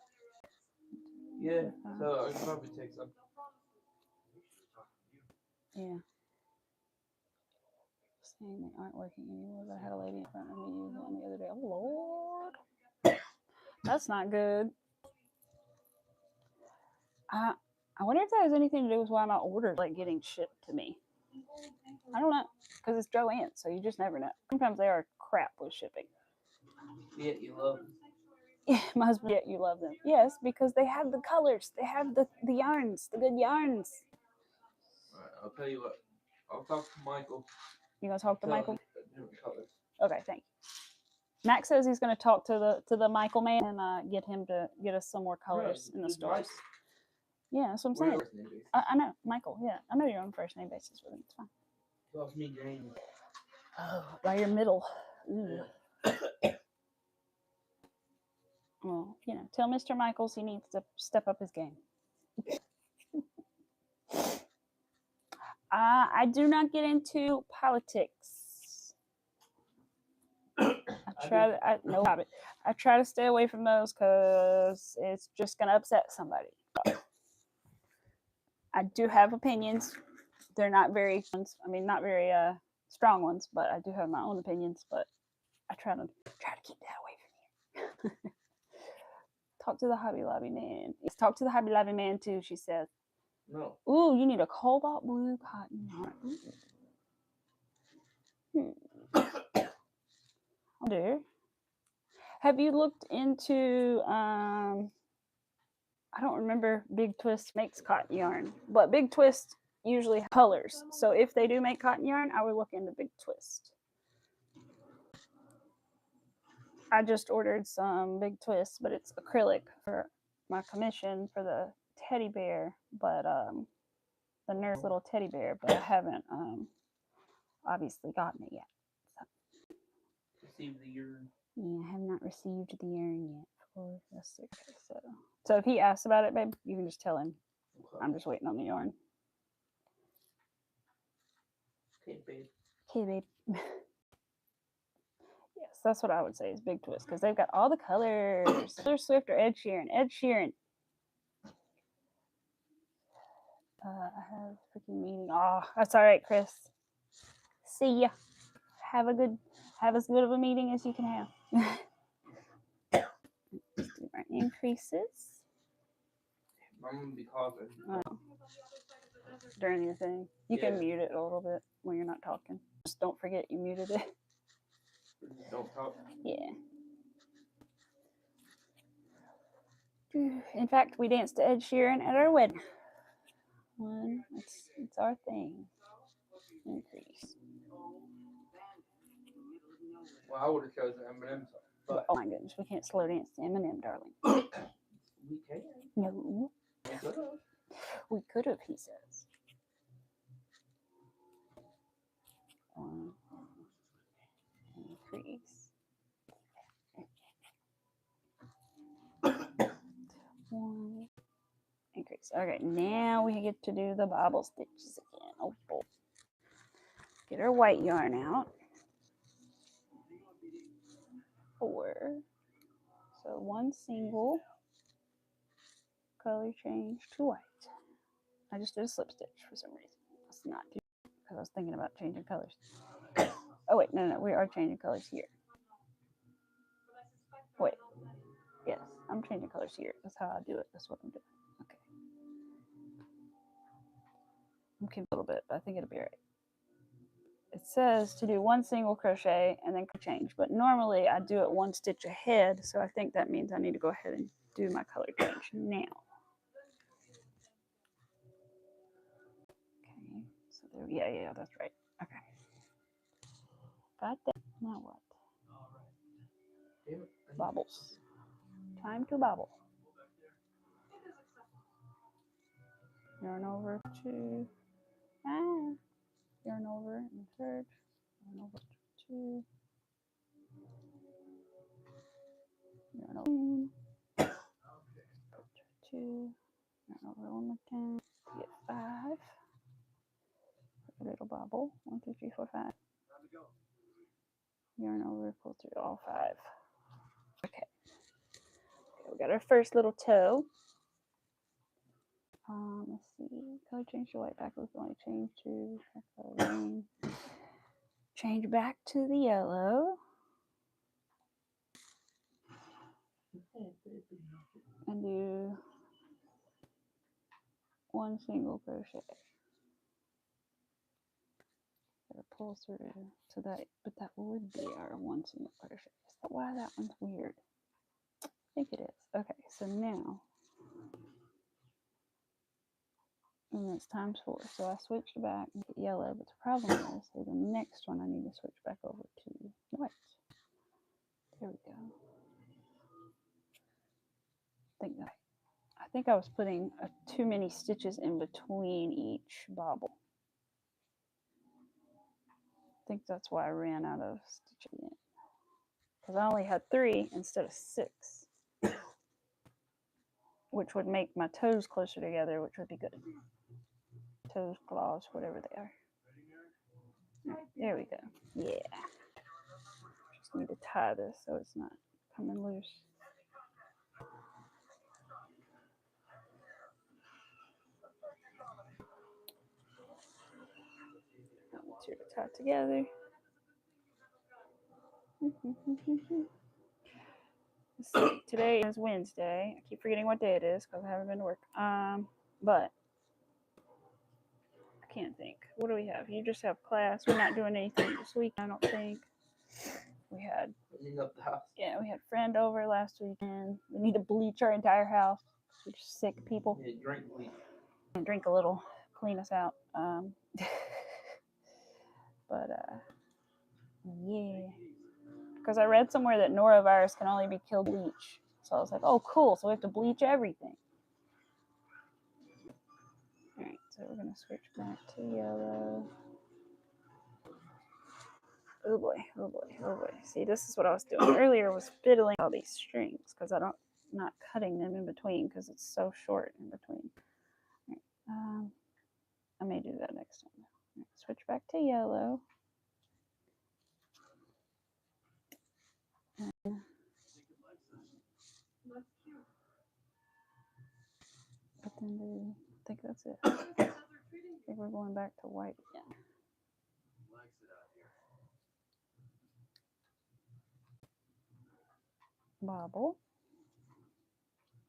Yeah. So I can probably take some. Yeah. Saying they aren't working anymore. But I had a lady in front of me use one the other day. Oh Lord. That's not good. I wonder if that has anything to do with why my orders like getting shipped to me. I don't know, because it's Joanne, so you just never know. Sometimes they are crap with shipping. Yeah, you love them. Yeah, my husband. Yeah, you love them. Yes, because they have the colors. They have the yarns, the good yarns. All right, I'll tell you what. I'll talk to Michael. You gonna talk to Michael? Different colors. Okay, thank you. Max says he's gonna talk to the Michael man and get him to get us some more colors in the stores. Yeah, that's what I'm saying. I know, Michael. Yeah, I know you're on first name basis with him. It's fine. Calls me James. Oh, by your middle. Ooh. Well, you know, tell Mr. Michaels he needs to step up his game. I do not get into politics. I try to stay away from those because it's just gonna upset somebody. I do have opinions. They're not very strong ones, but I do have my own opinions. But I try to keep that away from here. Talk to the Hobby Lobby man. Talk to the Hobby Lobby man too. She says. No. Ooh, you need a cobalt blue cotton yarn. Oh dear. Have you looked into I don't remember Big Twist makes cotton yarn, but Big Twist usually has colors. So if they do make cotton yarn, I would look into Big Twist. I just ordered some Big Twist, but it's acrylic for my commission for the teddy bear, but the nurse little teddy bear, but I haven't obviously gotten it yet. So. Received the yarn. Yeah, I have not received the yarn yet. So if he asks about it, babe, you can just tell him I'm just waiting on the yarn. Okay, babe. Okay, babe. Yes, that's what I would say is Big Twist because they've got all the colors. Taylor Swift or Ed Sheeran? Ed Sheeran. I have a freaking meeting. Oh, that's all right, Chris. See ya. Have as good of a meeting as you can have. Let's do our increases. I'm gonna be coughing. During your thing. You can mute it a little bit when you're not talking. Just don't forget you muted it. Don't talk. Yeah. In fact, we danced to Ed Sheeran at our wedding. It's our thing. Increase. Well, I would have chosen Eminem, but oh my goodness, we can't slow dance to Eminem, darling. We can. No. We could have. We could have, he says. Increase. One. Increase. increase. Okay, now we get to do the bobble stitches again. Oh boy. Get our white yarn out. 4. So 1 single color change to white. I just did a slip stitch for some reason. Let's not do it because I was thinking about changing colors. Oh wait, no, we are changing colors here. Wait, yes, I'm changing colors here. That's how I do it. That's what I'm doing. Okay. I'm keeping a little bit, but I think it'll be all right. It says to do 1 single crochet and then change, but normally I do it 1 stitch ahead, so I think that means I need to go ahead and do my color change now. Okay, so there, yeah, that's right. Okay. Got that. Now what? Bobbles. Time to bobble. Yarn over to yarn over and third, yarn over to 2, yarn over 2, yarn over 1 more time, get 5, a little bobble, 1, 2, 3, 4, 5, yarn over, pull through all 5. Okay, we got our first little toe. Let's see, color change to white, backwards only change to change back to the yellow. And do 1 single crochet. Gotta pull through to that, but that would be our 1 single crochet. Is that why that one's weird? I think it is. Okay, so now, and it's times 4. So I switched back and get yellow, but the problem is, so the next one I need to switch back over to white. There we go. I think I was putting too many stitches in between each bobble. I think that's why I ran out of stitching in. Because I only had 3 instead of 6. Which would make my toes closer together, which would be good. Toes, claws, whatever they are. All right, there we go. Yeah. Just need to tie this so it's not coming loose. Got two to tie together. Let's see. Today is Wednesday. I keep forgetting what day it is because I haven't been to work. But I can't think. What do we have? You just have class. We're not doing anything this week, I don't think. We had we had a friend over last weekend. We need to bleach our entire house. We're just sick people. Yeah, drink bleach. And drink a little, clean us out. Yeah. Because I read somewhere that norovirus can only be killed with bleach. So I was like, oh, cool. So we have to bleach everything. All right, so we're going to switch back to yellow. Oh boy, oh boy, oh boy. See, this is what I was doing earlier, was fiddling all these strings because I'm not cutting them in between because it's so short in between. All right, I may do that next time. All right, switch back to yellow. But then I think that's it. I think we're going back to white again. Bobble.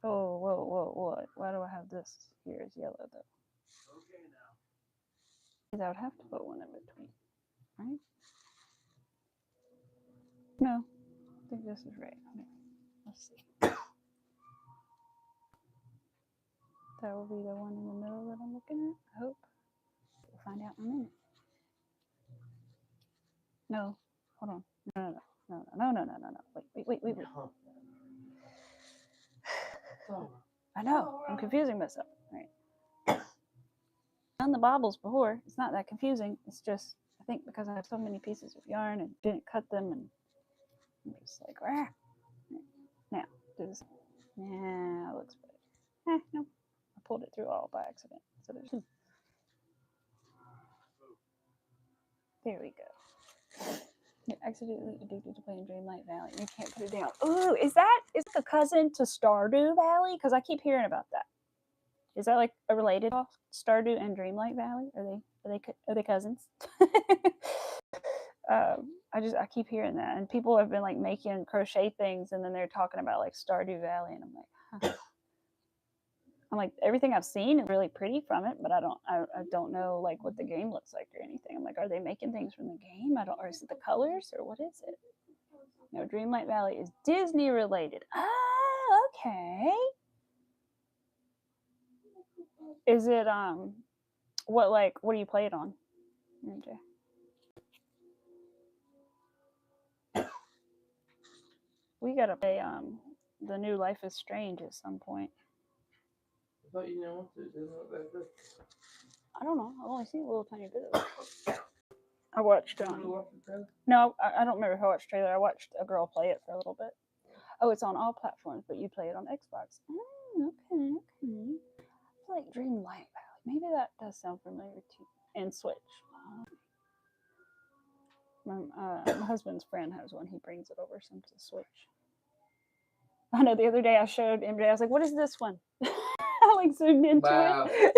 Oh, whoa, what? Why do I have this here as yellow though? I would have to put one in between, right? No, I think this is right. Let's see. That will be the one in the middle that I'm looking at, I hope. We'll find out in a minute. No, hold on. No. Wait. I know, I'm confusing myself. All right. Done the bobbles before. It's not that confusing. It's just, I think because I have so many pieces of yarn and didn't cut them, and I'm just like, ah. Now, do this. Yeah, it looks better. No. pulled it through all by accident. So there's there we go. You're accidentally addicted to playing Dreamlight Valley. You can't put it down. Ooh, is a cousin to Stardew Valley? Because I keep hearing about that. Is that like a related Stardew and Dreamlight Valley? Are they cousins? I keep hearing that, and people have been like making crochet things, and then they're talking about like Stardew Valley, and I'm like, huh. I'm like, everything I've seen is really pretty from it, but I don't know like what the game looks like or anything. I'm like, are they making things from the game? Or is it the colors, or what is it? No, Dreamlight Valley is Disney related. Ah, okay. Is it what do you play it on? Okay. We gotta play the new Life is Strange at some point. I thought you didn't want to. It doesn't look that good. I don't know. I've only seen a little tiny bit of it. I watched no, I don't remember if I watched the trailer. I watched a girl play it for a little bit. Oh, it's on all platforms, but you play it on Xbox. Okay. I like Dreamlight Valley. Maybe that does sound familiar too. And Switch. My husband's friend has one. He brings it over some to Switch. I know the other day I showed MJ. I was like, "What is this one?" I like zoomed into it.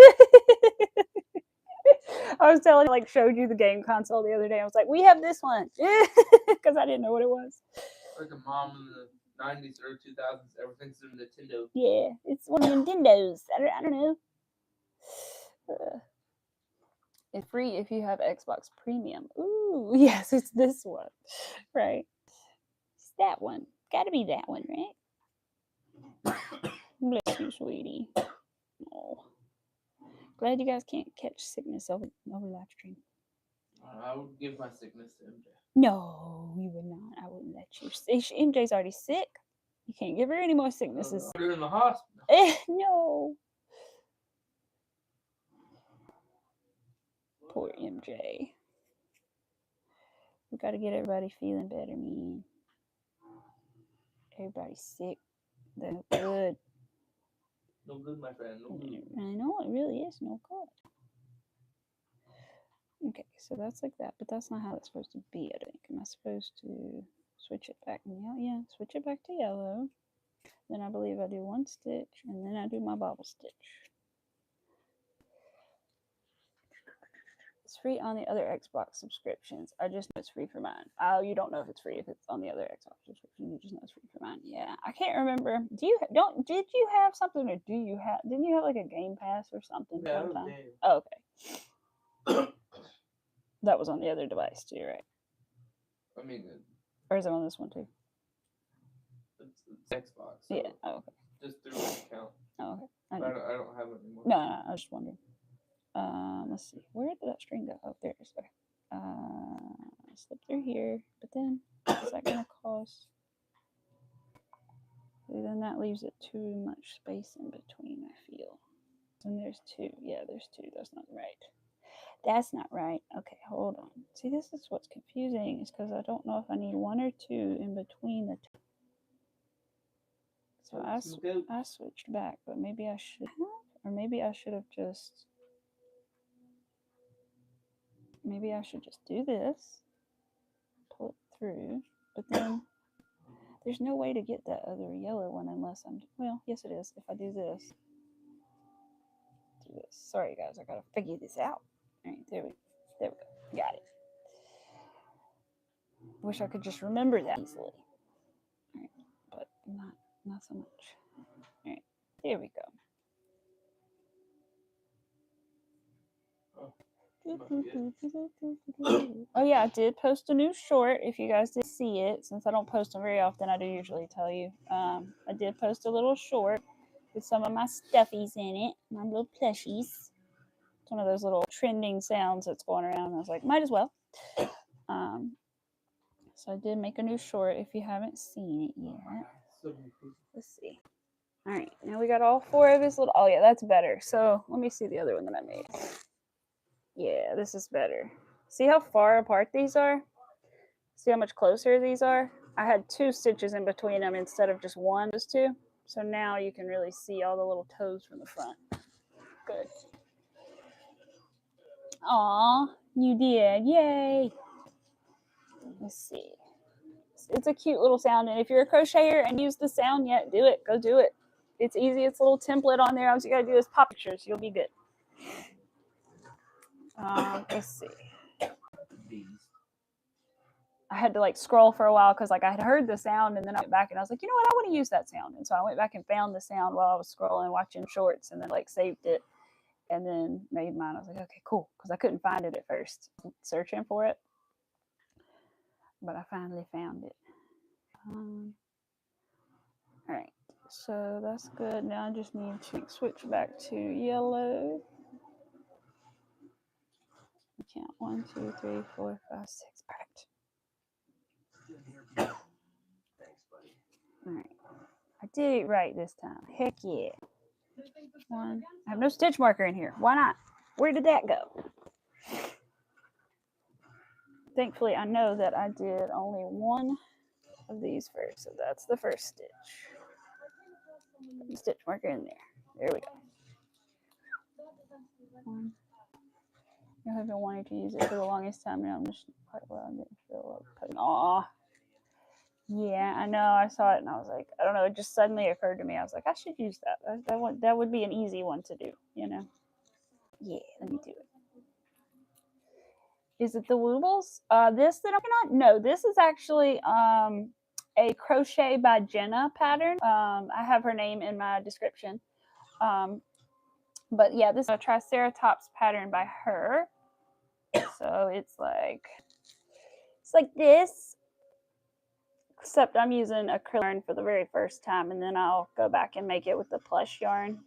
I was telling, like, showed you the game console the other day. I was like, "We have this one," because I didn't know what it was. Like a mom in the 90s or 2000s, everything's a Nintendo. Yeah, it's one of Nintendos. I don't know. It's free if you have Xbox Premium. Ooh, yes, it's this one, right? It's that one. Got to be that one, right? Bless you, sweetie. Oh, glad you guys can't catch sickness over live stream. I would give my sickness to MJ. No, you would not. I wouldn't let you. MJ's already sick. You can't give her any more sicknesses. Put her in the hospital. No. Poor MJ. We gotta get everybody feeling better, man. Everybody's sick. They're no good. No good, my friend. No good. I know, it really is no good. Okay, so that's like that, but that's not how it's supposed to be, I think. Am I supposed to switch it back? Yeah, switch it back to yellow. Then I believe I do one stitch, and then I do my bobble stitch. It's free on the other Xbox subscriptions. I just know it's free for mine. Oh, you don't know if it's free if it's on the other Xbox subscription. You just know it's free for mine. Yeah, I can't remember. Did you have something, or didn't you have like a Game Pass or something? Yeah, one time? okay. Oh, okay. That was on the other device too, right? I mean, or is it on this one too? It's Xbox. So yeah. Oh, okay. Just through an account. Oh, okay. I don't have it anymore. No, I was just wondering. Let's see. Where did that string go? Oh, there it is. Okay. Slip through here, but then is that gonna cause? Then that leaves it too much space in between, I feel. And there's two. Yeah, there's two. That's not right. That's not right. Okay, hold on. See, this is what's confusing. Is because I don't know if I need one or two in between the two. So I switched back, but maybe I should have, or maybe I should have just. Maybe I should just do this, pull it through, but then there's no way to get that other yellow one unless I'm, well, yes it is. If I do this. Sorry guys, I gotta figure this out. All right, there we go. Got it. Wish I could just remember that easily. All right, but not so much. All right, there we go. Oh yeah, I did post a new short. If you guys did see it, since I don't post them very often, I do usually tell you. I did post a little short with some of my stuffies in it, my little plushies. It's one of those little trending sounds that's going around. I was like, might as well. So I did make a new short. If you haven't seen it yet, let's see. All right, now we got all four of his little. Oh yeah, that's better. So let me see the other one that I made. Yeah, this is better. See how far apart these are? See how much closer these are? I had 2 stitches in between them instead of just one, just 2. So now you can really see all the little toes from the front. Aw, you did. Yay. Let's see. It's a cute little sound. And if you're a crocheter and use the sound yet, do it. Go do it. It's easy. It's a little template on there. All you got to do is pop pictures. You'll be good. Let's see. I had to like scroll for a while because like I had heard the sound, and then I went back and I was like, you know what, I want to use that sound. And so I went back and found the sound while I was scrolling, watching shorts, and then like saved it and then made mine. I was like, okay, cool, because I couldn't find it at first, searching for it, but I finally found it. All right, so that's good. Now I just need to switch back to yellow. Count 1, 2, 3, 4, 5, 6. Perfect. Thanks, buddy. All right, I did it right this time. Heck yeah. One. I have no stitch marker in here. Why not? Where did that go? Thankfully, I know that I did only one of these first, so that's the first stitch. Put the stitch marker in there. There we go. One. I have been wanting to use it for the longest time, and I'm just quite well. I didn't feel like putting. Aw. Yeah, I know. I saw it, and I was like, I don't know. It just suddenly occurred to me. I was like, I should use that. That would be an easy one to do, you know. Yeah, let me do it. Is it the Woobles? This that I'm gonna, no, this is actually a Crochetbygenna pattern. I have her name in my description. But yeah, this is a Triceratops pattern by her. So it's like this, except I'm using acrylic yarn for the very first time, and then I'll go back and make it with the plush yarn,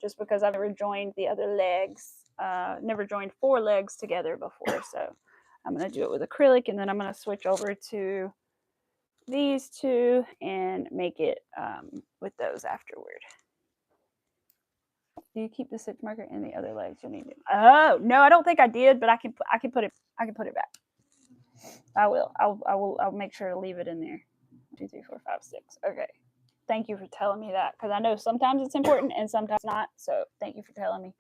just because I've never joined the other legs. Never joined 4 legs together before, so I'm going to do it with acrylic, and then I'm going to switch over to these 2 and make it with those afterward. Do you keep the stitch marker in the other legs? You need it. Oh no, I don't think I did, but I can put it back. I will. I'll make sure to leave it in there. 2, 3, 4, 5, 6. Okay. Thank you for telling me that, because I know sometimes it's important and sometimes not. So thank you for telling me.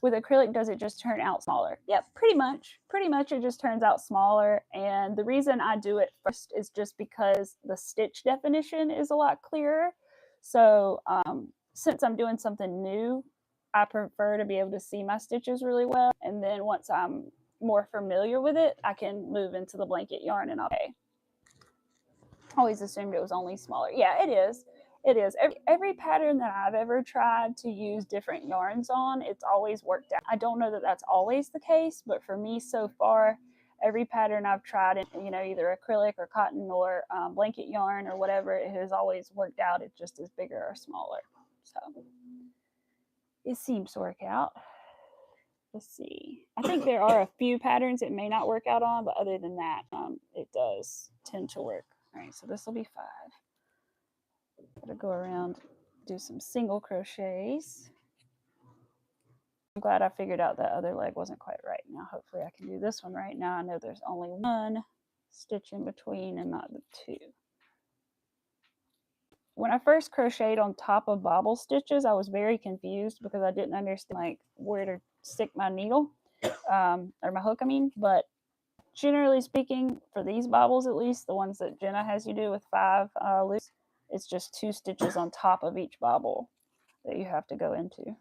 With acrylic, does it just turn out smaller? Yep, pretty much. Pretty much it just turns out smaller. And the reason I do it first is just because the stitch definition is a lot clearer. So since I'm doing something new, I prefer to be able to see my stitches really well. And then once I'm more familiar with it, I can move into the blanket yarn and I'll pay. Always assumed it was only smaller. Yeah, it is. It is. Every pattern that I've ever tried to use different yarns on, it's always worked out. I don't know that that's always the case, but for me so far, every pattern I've tried, you know, either acrylic or cotton or blanket yarn or whatever, it has always worked out. It just is bigger or smaller. So it seems to work out. Let's see. I think there are a few patterns it may not work out on, but other than that, it does tend to work. All right, so this will be 5. Gotta go around, do some single crochets. I'm glad I figured out that other leg wasn't quite right. Now hopefully I can do this one right. Now I know there's only 1 stitch in between and not the 2. When I first crocheted on top of bobble stitches, I was very confused because I didn't understand like where to stick my needle, or my hook, I mean. But generally speaking, for these bobbles at least, the ones that Jenna has you do with 5 loops, it's just 2 stitches on top of each bobble that you have to go into.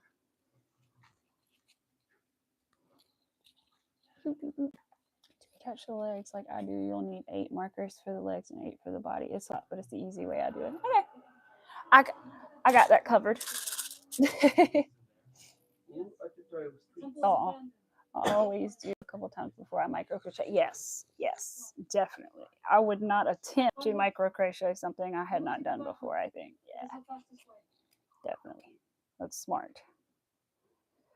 To attach the legs like I do, you'll need 8 markers for the legs and 8 for the body. It's not, but it's the easy way I do it. Okay, I got that covered. Oh, I always do a couple times before I micro crochet. Yes, yes, definitely. I would not attempt to micro crochet something I had not done before, I think. Yeah, definitely. That's smart.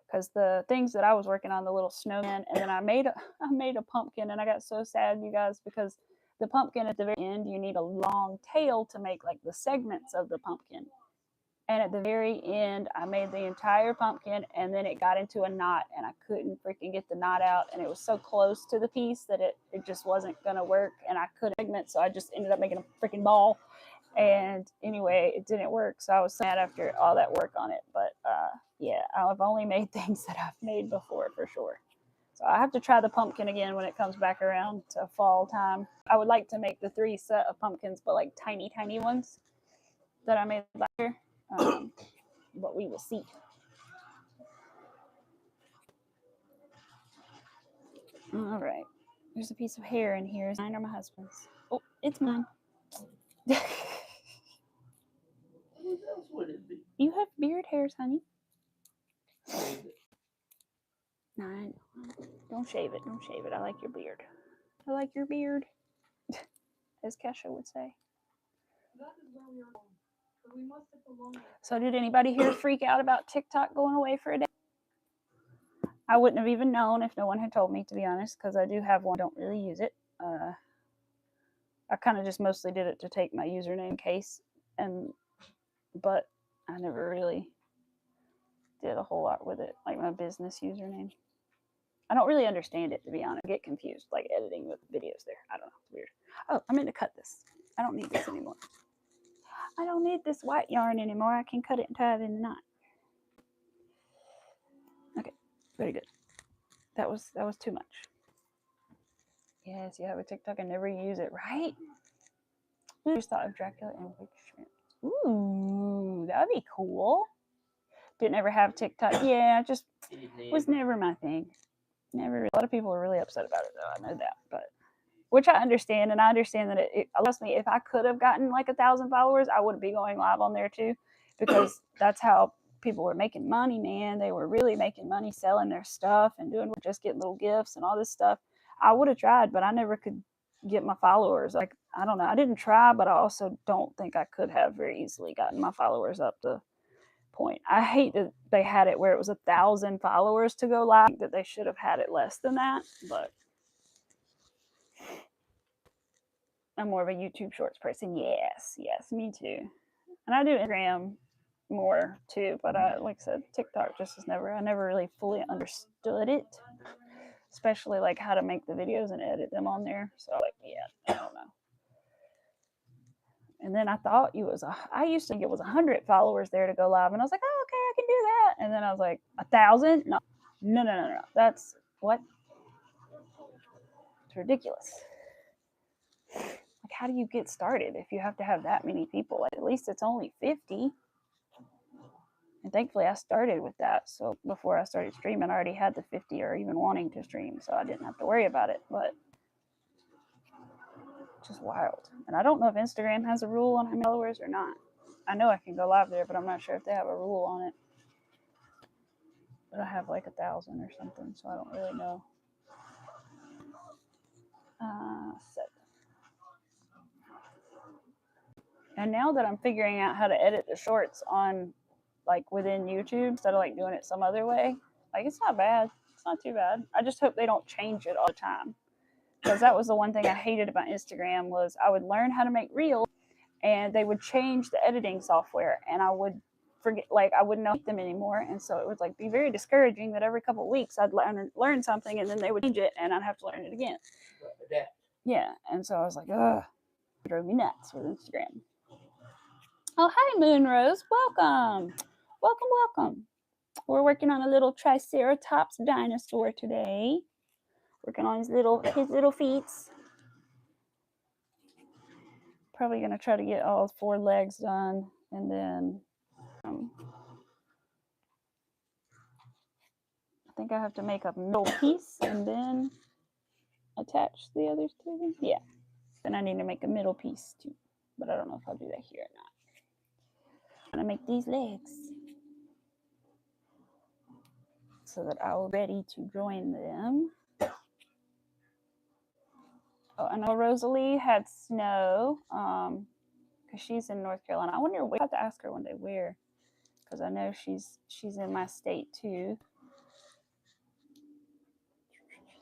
Because the things that I was working on, the little snowman, and then I made a pumpkin, and I got so sad, you guys, because the pumpkin at the very end, you need a long tail to make like the segments of the pumpkin. And at the very end, I made the entire pumpkin, and then it got into a knot, and I couldn't freaking get the knot out, and it was so close to the piece that it just wasn't gonna work, and I couldn't segment, so I just ended up making a freaking ball. And anyway, it didn't work, so I was sad after all that work on it. But yeah, I've only made things that I've made before for sure. So I have to try the pumpkin again when it comes back around to fall time. I would like to make the 3 set of pumpkins, but like tiny, tiny ones that I made last year. But we will see. All right. There's a piece of hair in here. Is mine or my husband's? Oh, it's mine. Who else would it be? You have beard hairs, honey. No, don't shave it. Don't shave it. I like your beard. I like your beard, as Kesha would say. So did anybody here freak out about TikTok going away for a day? I wouldn't have even known if no one had told me, to be honest, because I do have one. I don't really use it. I kind of just mostly did it to take my username case, but I never really did a whole lot with it, like my business username. I don't really understand it, to be honest. I get confused, like editing with videos there. I don't know. It's weird. Oh, I meant to cut this. I don't need this anymore. I don't need this white yarn anymore. I can cut it and tie it in a knot. Okay, very good. That was too much. Yes, you have a TikTok and never use it, right? I just thought of Dracula and Witch Shrimp. Ooh, that would be cool. Didn't ever have TikTok. Yeah, just was never my thing. Never. A lot of people were really upset about it, though. I know that, but which I understand, and I understand that it allows me. If I could have gotten like 1,000 followers, I would be going live on there too, because that's how people were making money. Man, they were really making money selling their stuff and doing just getting little gifts and all this stuff. I would have tried, but I never could get my followers. Like, I don't know. I didn't try, but I also don't think I could have very easily gotten my followers up to point. I hate that they had it where it was 1,000 followers to go live. That they should have had it less than that, but I'm more of a YouTube Shorts person. Yes, me too. And I do Instagram more too, but like I said, TikTok just is never. I never really fully understood it, especially like how to make the videos and edit them on there. So like, yeah, I don't know. And then I thought I used to think it was 100 followers there to go live, and I was like, oh, okay, I can do that. And then I was like, 1,000? No. That's what? It's ridiculous. Like, how do you get started if you have to have that many people? Like, at least it's only 50. And thankfully, I started with that. So before I started streaming, I already had the 50 or even wanting to stream, so I didn't have to worry about it. But just wild. And I don't know if Instagram has a rule on how many followers or not. I know I can go live there, but I'm not sure if they have a rule on it. But I have like 1,000 or something, so I don't really know. Set. And now that I'm figuring out how to edit the shorts on, like, within YouTube instead of like doing it some other way, like, it's not bad. It's not too bad. I just hope they don't change it all the time, because that was the one thing I hated about Instagram was I would learn how to make reels and they would change the editing software and I would forget, like, I wouldn't know them anymore. And so it would like be very discouraging that every couple of weeks I'd learn something and then they would change it and I'd have to learn it again. Yeah. And so I was like, ugh, it drove me nuts with Instagram. Oh, hi, Moonrose. Welcome. Welcome. We're working on a little Triceratops dinosaur today. Working on his little feet. Probably going to try to get all 4 legs done. And then I think I have to make a middle piece and then attach the others to them. Yeah. Then I need to make a middle piece too. But I don't know if I'll do that here or not. I'm going to make these legs so that I'm ready to join them. Oh, I know Rosalie had snow because she's in North Carolina. I wonder, we have to ask her one day where, because I know she's in my state too.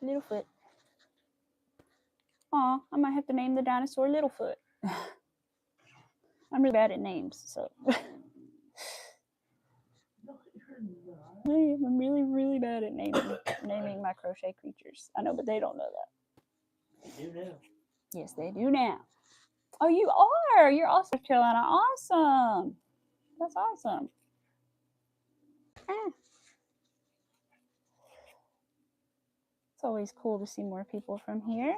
Littlefoot. Aw, I might have to name the dinosaur Littlefoot. I'm really bad at names, so. I'm really, really bad at naming my crochet creatures. I know, but they don't know that. They do now. Yes, they do now. Oh, you are. You're also North Carolina. Awesome. That's awesome. It's always cool to see more people from here.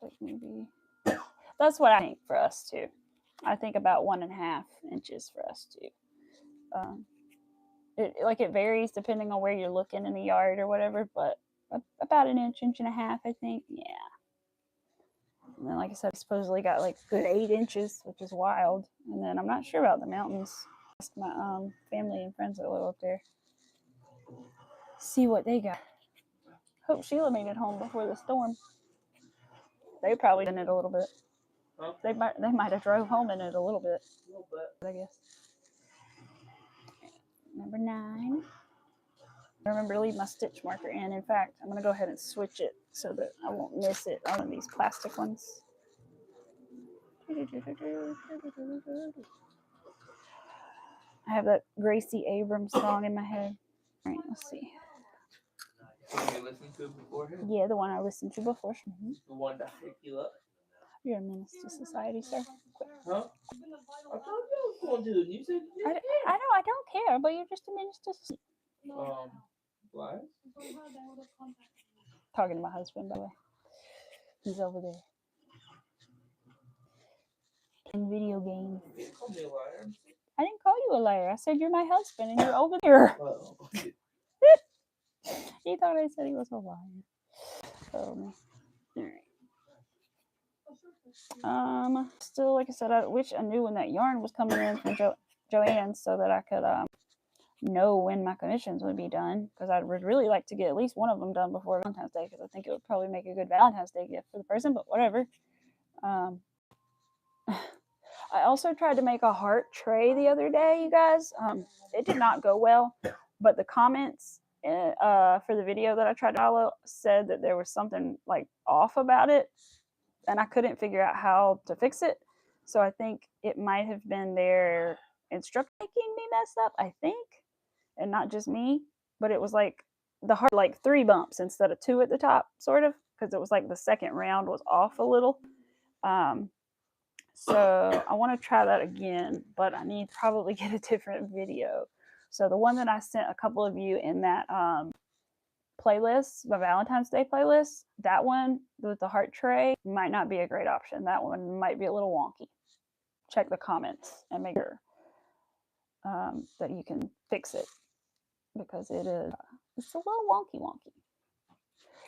Like maybe that's what I think for us too. I think about 1.5 inches for us too. It varies depending on where you're looking in the yard or whatever, but about an inch, 1.5 inches, I think. Yeah. And then, like I said, I supposedly got like good 8 inches, which is wild. And then I'm not sure about the mountains. Ask my family and friends that live up there. See what they got. Hope Sheila made it home before the storm. They probably in it a little bit. Huh? They might have drove home in it a little bit. A little bit. I guess. Number 9. I remember to leave my stitch marker in. In fact, I'm going to go ahead and switch it so that I won't miss it on these plastic ones. I have that Gracie Abrams song in my head. All right, let's see. You listened to it beforehand? Yeah, the one I listened to before. The one that picked you up? You're a menace to society, sir. Huh? I thought you was going to. You said you didn't I know, I don't care, but you're just a menace to society. Flies? Talking to my husband, by the way. He's over there. In video games. You called me a liar. I didn't call you a liar. I said you're my husband and you're over there. Well, He thought I said he was a liar. Oh, alright. Still, like I said, I wish I knew when that yarn was coming in from Joanne so that I could know when my commissions would be done, because I would really like to get at least one of them done before Valentine's Day, because I think it would probably make a good Valentine's Day gift for the person, but whatever. I also tried to make a heart tray the other day, you guys. It did not go well, but the comments for the video that I tried to follow said that there was something like off about it, and I couldn't figure out how to fix it. So I think it might have been their instructor making me messed up, I think, and not just me. But it was like the heart, like 3 bumps instead of 2 at the top, sort of, because it was like the second round was off a little. So I want to try that again, but I need to probably get a different video. So the one that I sent a couple of you in that playlist, the Valentine's Day playlist, that one with the heart tray might not be a great option. That one might be a little wonky. Check the comments and make sure that you can fix it, because it's a little wonky.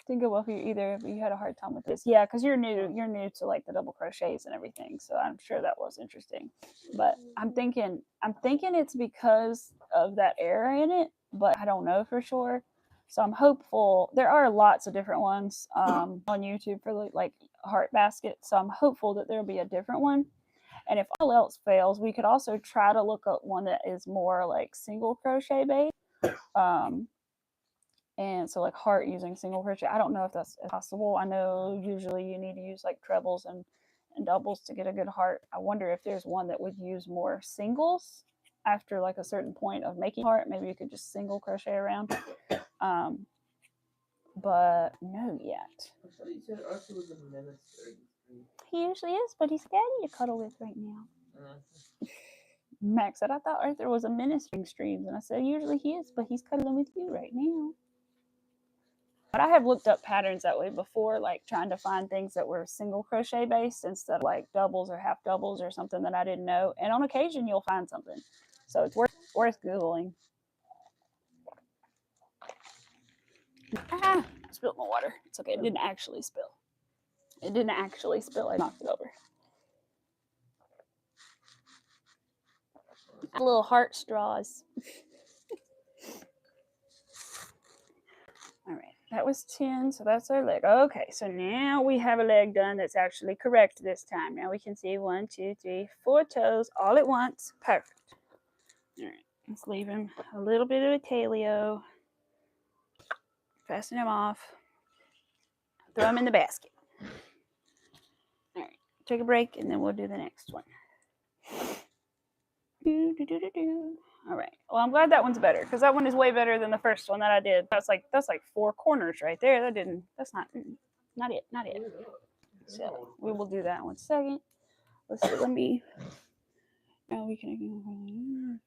Didn't go well for you either, but you had a hard time with this. Yeah, because you're new to like the double crochets and everything, so I'm sure that was interesting. But I'm thinking it's because of that error in it, but I don't know for sure. So I'm hopeful. There are lots of different ones on YouTube for like heart basket, so I'm hopeful that there'll be a different one. And if all else fails, we could also try to look up one that is more like single crochet based. And so like heart using single crochet, I don't know if that's possible. I know usually you need to use like trebles and doubles to get a good heart. I wonder if there's one that would use more singles after like a certain point of making heart. Maybe you could just single crochet around. But no yet. I thought you said Arthur was a menace. He usually is, but he's daddy to cuddle with right now. Max said, I thought Arthur was a menace during streams. And I said, usually he is, but he's cuddling with you right now. But I have looked up patterns that way before, like trying to find things that were single crochet based instead of like doubles or half doubles or something that I didn't know. And on occasion, you'll find something. So it's worth Googling. I spilled my water. It's okay. It didn't actually spill. I knocked it over. Little heart straws. All right. That was 10, so that's our leg. Okay, so now we have a leg done that's actually correct this time. Now we can see 1, 2, 3, 4 toes all at once. Perfect. All right, let's leave him a little bit of a tailio. Fasten him off. Throw him in the basket. All right, take a break, and then we'll do the next one. All right. Well, I'm glad that one's better, because that one is way better than the first one that I did. That's like 4 corners right there. That's not it. So we will do that in 1 second. Let me Now we can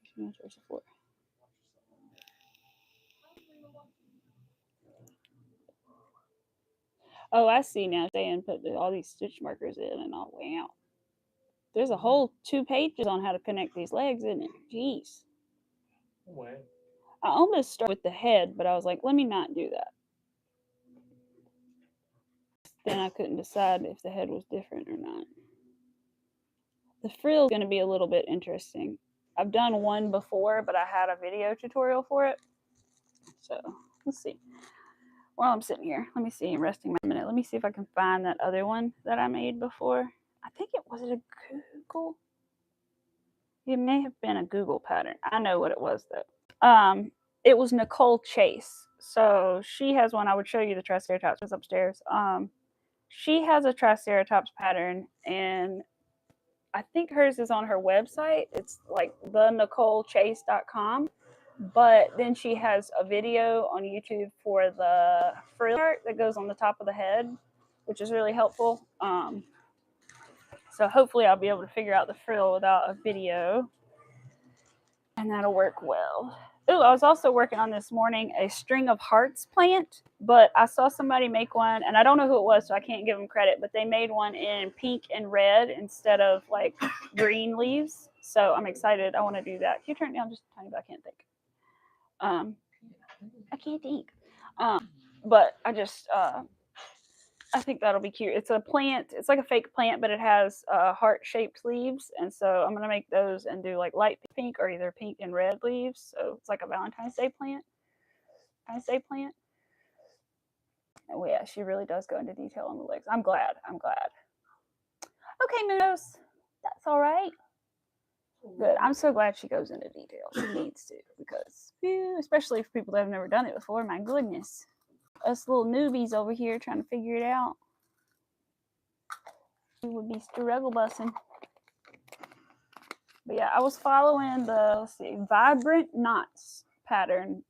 Oh, I see now. Saying put all these stitch markers in and all. Wow. There's a whole 2 pages on how to connect these legs, isn't it? Jeez. Wow. I almost started with the head, but I was like, let me not do that. Then I couldn't decide if the head was different or not. The frill is going to be a little bit interesting. I've done one before, but I had a video tutorial for it. So let's see. While I'm sitting here, let me see. I'm resting my minute. Let me see if I can find that other one that I made before. I think it was a Google. It may have been a Google pattern. I know what it was though. It was Nicole Chase. So she has one. I would show you the Triceratops. It's upstairs. She has a Triceratops pattern, and I think hers is on her website. It's like thenicolechase.com. But then she has a video on YouTube for the frill part that goes on the top of the head, which is really helpful. So hopefully I'll be able to figure out the frill without a video, and that'll work well. Ooh, I was also working on this morning a string of hearts plant, but I saw somebody make one, and I don't know who it was, so I can't give them credit, but they made one in pink and red instead of like green leaves. So I'm excited. I want to do that. Can you turn it down just a tiny bit? I can't think. I can't think. But I think that'll be cute. It's a plant. It's like a fake plant, but it has heart-shaped leaves, and so I'm gonna make those and do like light pink or either pink and red leaves. So it's like a Valentine's Day plant. Oh yeah, she really does go into detail on the legs. I'm glad. Okay, Moose, that's all right. Good. I'm so glad she goes into detail. She needs to, because especially for people that have never done it before. My goodness, us little newbies over here trying to figure it out. We would be struggle bussing. But yeah, I was following the Vibrant Knots pattern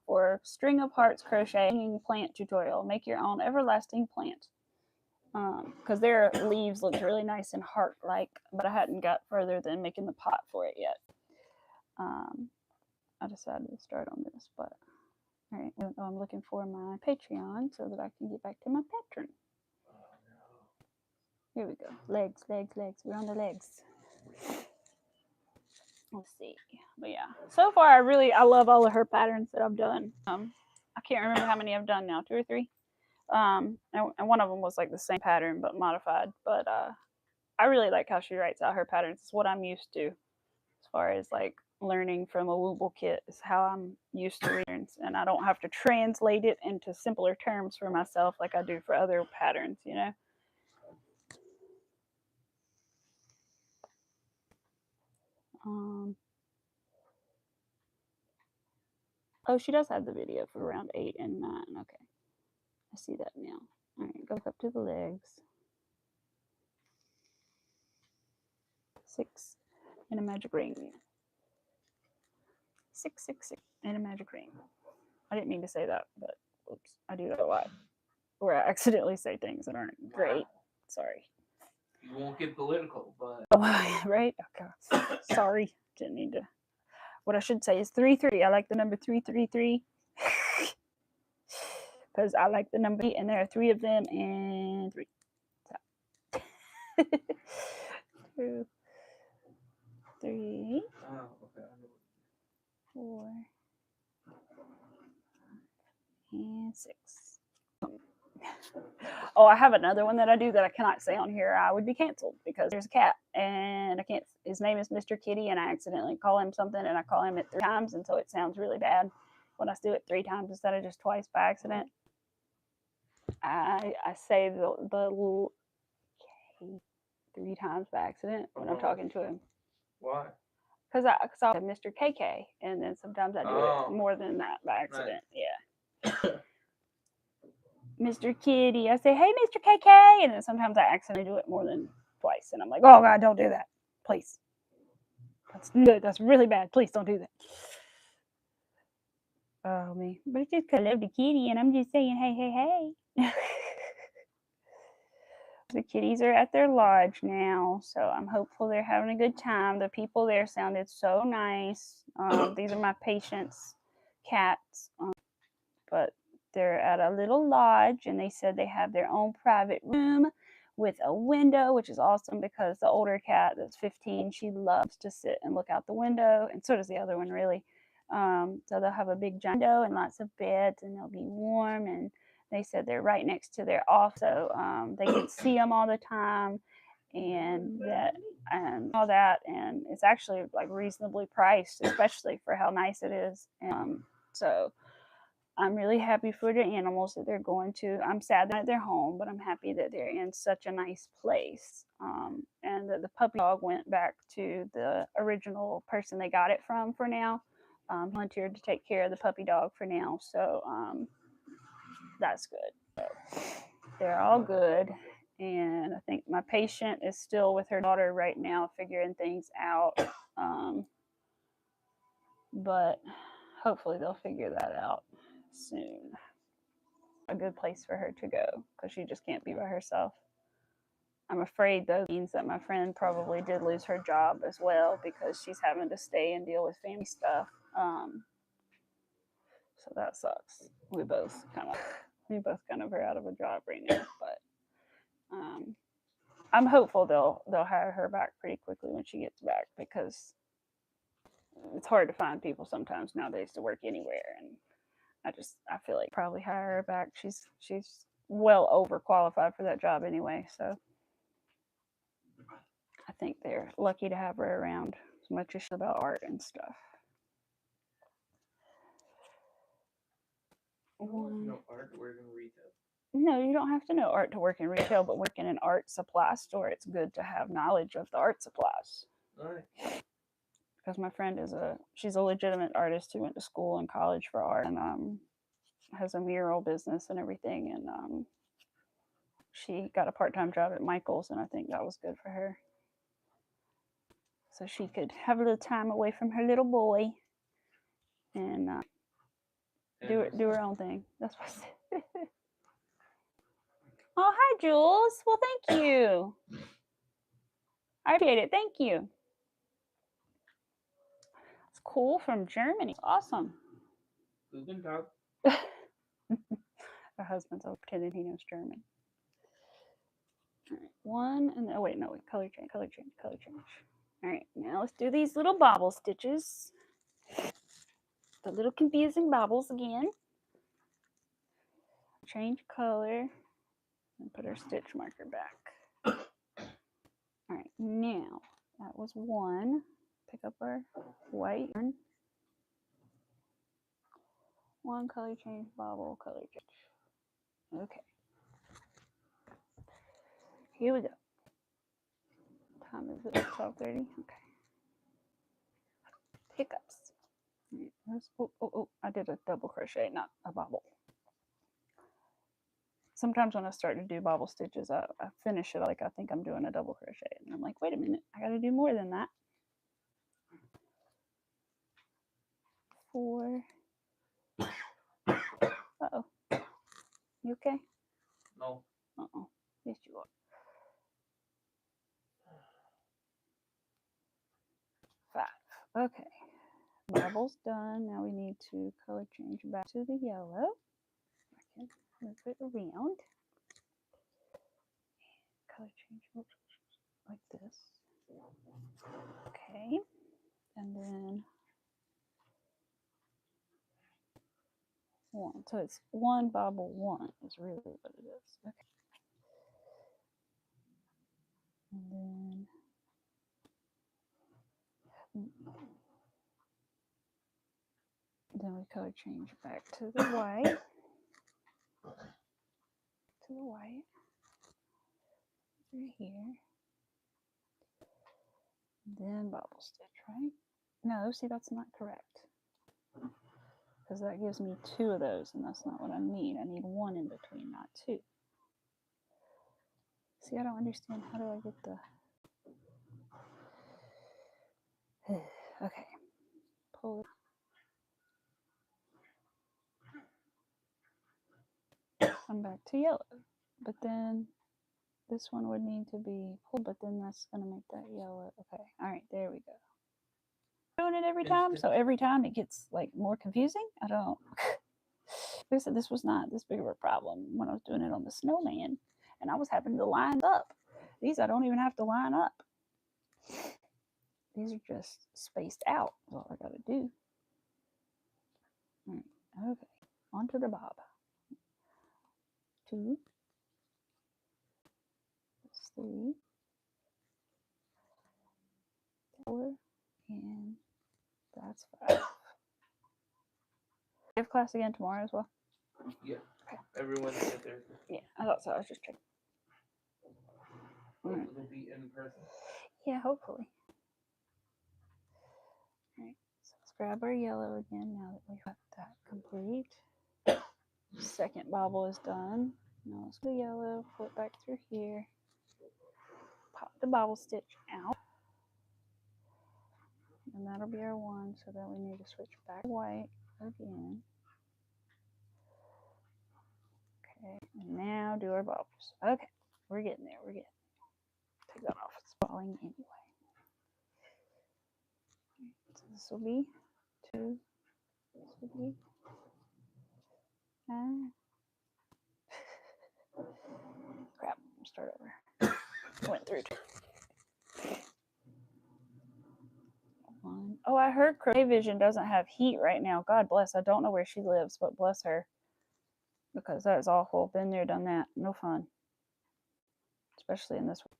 for String of Hearts Crochet Hanging Plant tutorial. Make your own everlasting plant. Because their leaves looked really nice and heart-like, but I hadn't got further than making the pot for it yet. I decided to start on this, but all right, I'm looking for my Patreon so that I can get back to my pattern. Here we go. Legs. We're on the legs. Let's see. But yeah, so far I love all of her patterns that I've done. I can't remember how many I've done now, 2 or 3. And one of them was like the same pattern but modified. But I really like how she writes out her patterns. It's what I'm used to as far as like learning from a Wooble kit is how I'm used to reading, and I don't have to translate it into simpler terms for myself like I do for other patterns, you know. Oh, she does have the video for round 8 and 9. Okay, I see that now. All right, go back up to the legs. 6 and a magic ring. 6, 6, 6 and a magic ring. I didn't mean to say that, but oops, I do that a lot, where I accidentally say things that aren't great. Sorry. You won't get political, but right? Okay. Sorry, didn't mean to. What I should say is 3-3. I like the number 333 because I like the number 3, and there are 3 of them, and 3. So. 2, 3. Oh, okay. 4 and 6. Oh, I have another one that I do that I cannot say on here. I would be canceled because there's a cat, and I can't. His name is Mr. Kitty, and I accidentally call him something, and I call him it 3 times, and so it sounds really bad when I do it 3 times instead of just twice by accident. I say the little K 3 times by accident when I'm talking to him. Why? Because I have Mr. KK, and then sometimes I do it more than that by accident. Right. Yeah. Mr. Kitty. I say, hey, Mr. KK. And then sometimes I accidentally do it more than twice. And I'm like, oh, God, don't do that. Please. That's good. That's really bad. Please don't do that. Oh, man. But it's just because I love the kitty and I'm just saying, hey, hey, hey. The kitties are at their lodge now, so I'm hopeful they're having a good time. The people there sounded so nice. These are my patients' cats, but they're at a little lodge, and they said they have their own private room with a window, which is awesome because the older cat that's 15, she loves to sit and look out the window, and so does the other one, really. So they'll have a big giant window and lots of beds, and they'll be warm. And they said they're right next to their office, so they can see them all the time, and that and all that. And it's actually like reasonably priced, especially for how nice it is. So I'm really happy for the animals that they're going to. I'm sad that they're home, but I'm happy that they're in such a nice place. And that the puppy dog went back to the original person they got it from for now. Volunteered to take care of the puppy dog for now, so that's good. So they're all good, and I think my patient is still with her daughter right now, figuring things out. But hopefully they'll figure that out soon. A good place for her to go because she just can't be by herself. I'm afraid though means that my friend probably did lose her job as well because she's having to stay and deal with family stuff. So that sucks. We both kind of are out of a job right now, but I'm hopeful they'll hire her back pretty quickly when she gets back because it's hard to find people sometimes nowadays to work anywhere, and I feel like probably hire her back. She's well overqualified for that job anyway, so I think they're lucky to have her around as much as she's about art and stuff. No art to work in retail. No, you don't have to know art to work in retail, but work in an art supply store, it's good to have knowledge of the art supplies. All right. Because my friend she's a legitimate artist who went to school and college for art, and has a mural business and everything, and she got a part-time job at Michael's, and I think that was good for her. So she could have a little time away from her little boy and do her own thing. That's what I said. Oh, hi, Jules. Well, thank you. I appreciate it. Thank you. It's cool from Germany. Awesome. Guten Tag. Her husband's all pretending he knows German. All right, one, and oh wait, no, wait, color change. All right, now let's do these little bobble stitches. The little confusing bobbles again. Change color and put our stitch marker back. All right, now that was one. Pick up our white one, color change, bobble, color change. Okay, here we go. What time is it? 12:30. Okay. Hiccups. Oh, I did a double crochet, not a bobble. Sometimes when I start to do bobble stitches, I finish it like I think I'm doing a double crochet, and I'm like, wait a minute, I got to do more than that. 4. Uh-oh. You okay? No. Uh-oh. Yes, you are. 5. Okay. Bobble's done. Now we need to color change back to the yellow. I can move it around. Color change like this. Okay. And then 1. So it's 1 bobble 1 is really what it is. Okay. And then we color change back to the white. Over here. Then bobble stitch, right? No, see, that's not correct. Because that gives me 2 of those, and that's not what I need. I need 1 in between, not 2. See, I don't understand. How do I get the... Okay. Pull it. Come back to yellow. But then This one would need to be pulled, but then that's going to make that yellow. Okay. All right. There we go. Doing it every time, so every time it gets like more confusing. I don't. Like I said, this was not this big of a problem when I was doing it on the snowman, and I was having to line up. These I don't even have to line up. These are just spaced out. That's all I got to do. All right. Okay. Onto the bob. 2, 3, 4, and that's 5. You have class again tomorrow as well? Yeah. Okay. Every Wednesday, Thursday. Yeah, I thought so. I was just checking. Right. It'll be in person. Yeah, hopefully. All right. So let's grab our yellow again now that we've got that complete. Second bobble is done. Now let's go yellow, pull it back through here. Pop the bobble stitch out. And that'll be our 1, so then we need to switch back to white again. Okay, and now do our bobbles. Okay, we're getting there, we're getting there. Take that off, it's falling anyway. So this will be 2, this will be crap, we'll start over. Went through 2. 1. Oh, I heard Crochet Vision doesn't have heat right now. God bless. I don't know where she lives, but bless her. Because that is awful. Been there, done that. No fun. Especially in this one.